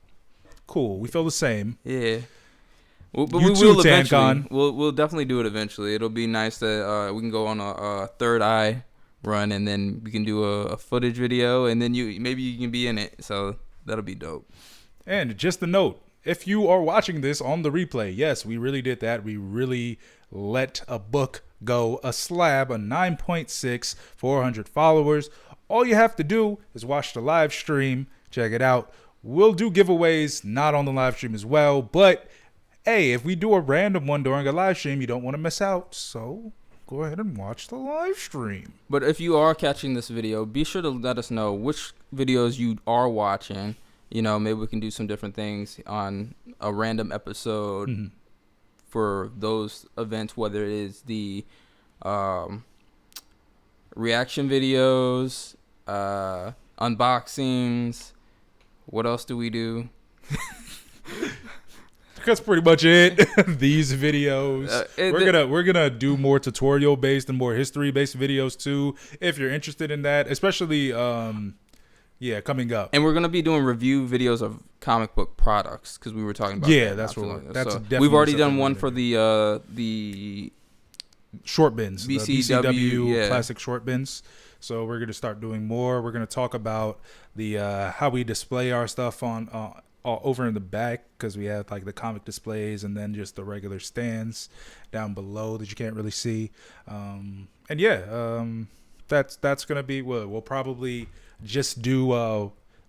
[SPEAKER 2] Cool. We feel the same.
[SPEAKER 1] Yeah. But
[SPEAKER 2] you too,
[SPEAKER 1] will eventually.
[SPEAKER 2] Tancon.
[SPEAKER 1] We'll definitely do it eventually. It'll be nice that we can go on a third eye run, and then we can do a footage video, and then maybe you can be in it. So that'll be dope.
[SPEAKER 2] And just a note, if you are watching this on the replay, yes, we really did that. We really let a book go, a slab, a 9.6, 400 followers. All you have to do is watch the live stream. Check it out. We'll do giveaways, not on the live stream as well. But, hey, if we do a random one during a live stream, you don't want to miss out. So go ahead and watch the live stream.
[SPEAKER 1] But if you are catching this video, be sure to let us know which videos you are watching. Maybe we can do some different things on a random episode for those events, whether it is the reaction videos, unboxings. What else do we do?
[SPEAKER 2] That's pretty much it. These videos. We're gonna do more tutorial based and more history based videos too. If you're interested in that, especially coming up.
[SPEAKER 1] And we're gonna be doing review videos of comic book products because we were talking about
[SPEAKER 2] that's definitely
[SPEAKER 1] we've already done one for the
[SPEAKER 2] short bins,
[SPEAKER 1] BCW
[SPEAKER 2] classic short bins. So we're gonna start doing more. We're gonna talk about the how we display our stuff on over in the back, because we have like the comic displays and then just the regular stands down below that you can't really see. That's gonna be we'll probably just do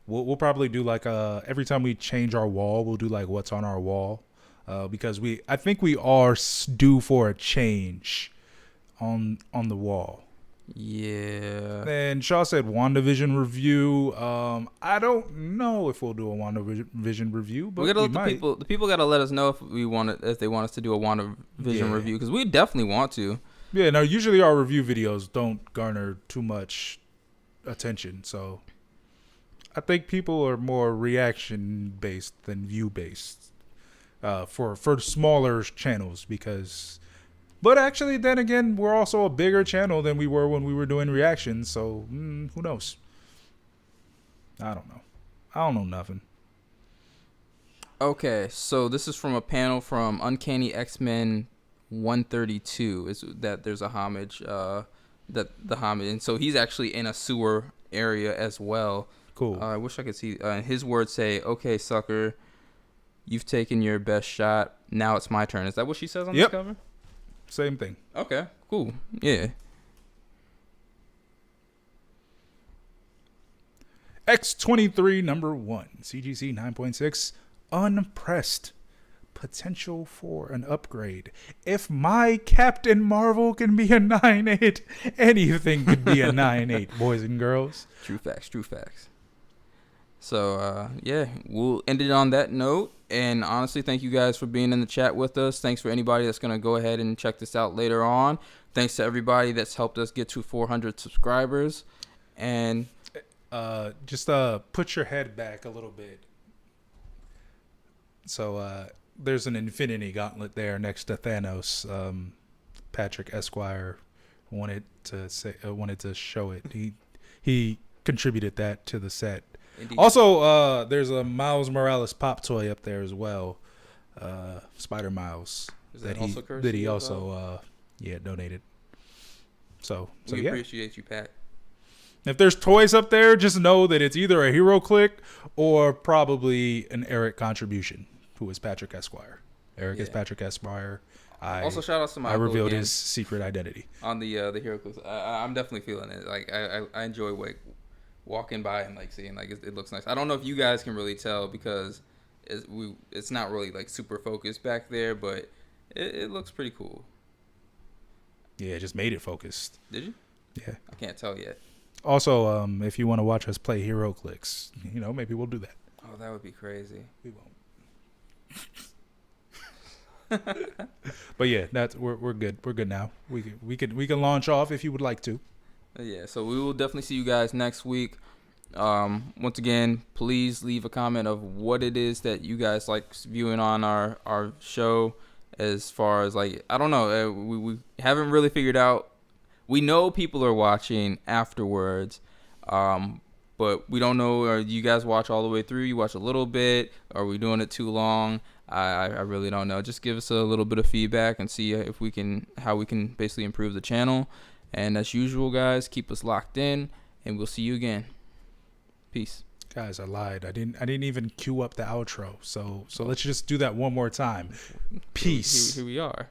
[SPEAKER 2] we'll probably do like every time we change our wall, we'll do like what's on our wall, because I think we are due for a change on the wall.
[SPEAKER 1] Yeah.
[SPEAKER 2] Then Shaw said WandaVision review. I don't know if we'll do a WandaVision review, but
[SPEAKER 1] we gotta let
[SPEAKER 2] might.
[SPEAKER 1] The people gotta let us know if they want us to do a WandaVision review, because we definitely want to.
[SPEAKER 2] Yeah. Now, usually our review videos don't garner too much attention, so I think people are more reaction based than view based for smaller channels because. But actually, then again, we're also a bigger channel than we were when we were doing reactions. So, who knows? I don't know. I don't know nothing.
[SPEAKER 1] Okay, so this is from a panel from Uncanny X-Men 132. Is that there's a homage, and so he's actually in a sewer area as well.
[SPEAKER 2] Cool.
[SPEAKER 1] I wish I could see. His words say, "Okay, sucker, you've taken your best shot. Now it's my turn." Is that what she says on this cover?
[SPEAKER 2] Same thing.
[SPEAKER 1] Okay, cool. Yeah.
[SPEAKER 2] X-23 number 1, CGC 9.6, unpressed. Potential for an upgrade. If my Captain Marvel can be a 9.8, anything could be a 9.8, boys and girls.
[SPEAKER 1] True facts. So, we'll end it on that note. And honestly, thank you guys for being in the chat with us. Thanks for anybody that's going to go ahead and check this out later on. Thanks to everybody that's helped us get to 400 subscribers. And
[SPEAKER 2] just put your head back a little bit. So there's an Infinity Gauntlet there next to Thanos. Patrick Esquire wanted to show it. He contributed that to the set. Indeed. Also, there's a Miles Morales pop toy up there as well, Spider Miles.
[SPEAKER 1] Is that
[SPEAKER 2] he also donated. So
[SPEAKER 1] we appreciate you, Pat.
[SPEAKER 2] If there's toys up there, just know that it's either a Hero Click or probably an Eric contribution, who is Patrick Esquire. Eric is Patrick Esquire.
[SPEAKER 1] Also, shout out to Michael.
[SPEAKER 2] I revealed his secret identity
[SPEAKER 1] on the Hero Clicks. I'm definitely feeling it. Like I enjoy walking by and seeing it looks nice. I don't know if you guys can really tell because it's not really super focused back there, but it looks pretty cool.
[SPEAKER 2] Yeah, it just made it focused.
[SPEAKER 1] Did you?
[SPEAKER 2] Yeah.
[SPEAKER 1] I can't tell yet.
[SPEAKER 2] Also, if you want to watch us play Hero Clicks, maybe we'll do that.
[SPEAKER 1] Oh, that would be crazy.
[SPEAKER 2] We won't. But yeah, we're good. We're good now. We can launch off if you would like to.
[SPEAKER 1] Yeah, so we will definitely see you guys next week. Once again, please leave a comment of what it is that you guys like viewing on our show. As far as I don't know, we haven't really figured out. We know people are watching afterwards, but we don't know. You guys watch all the way through? You watch a little bit? Are we doing it too long? I really don't know. Just give us a little bit of feedback and see how we can basically improve the channel. And as usual, guys, keep us locked in, and we'll see you again. Peace.
[SPEAKER 2] Guys, I lied. I didn't even cue up the outro. So let's just do that one more time. Peace.
[SPEAKER 1] Here we are.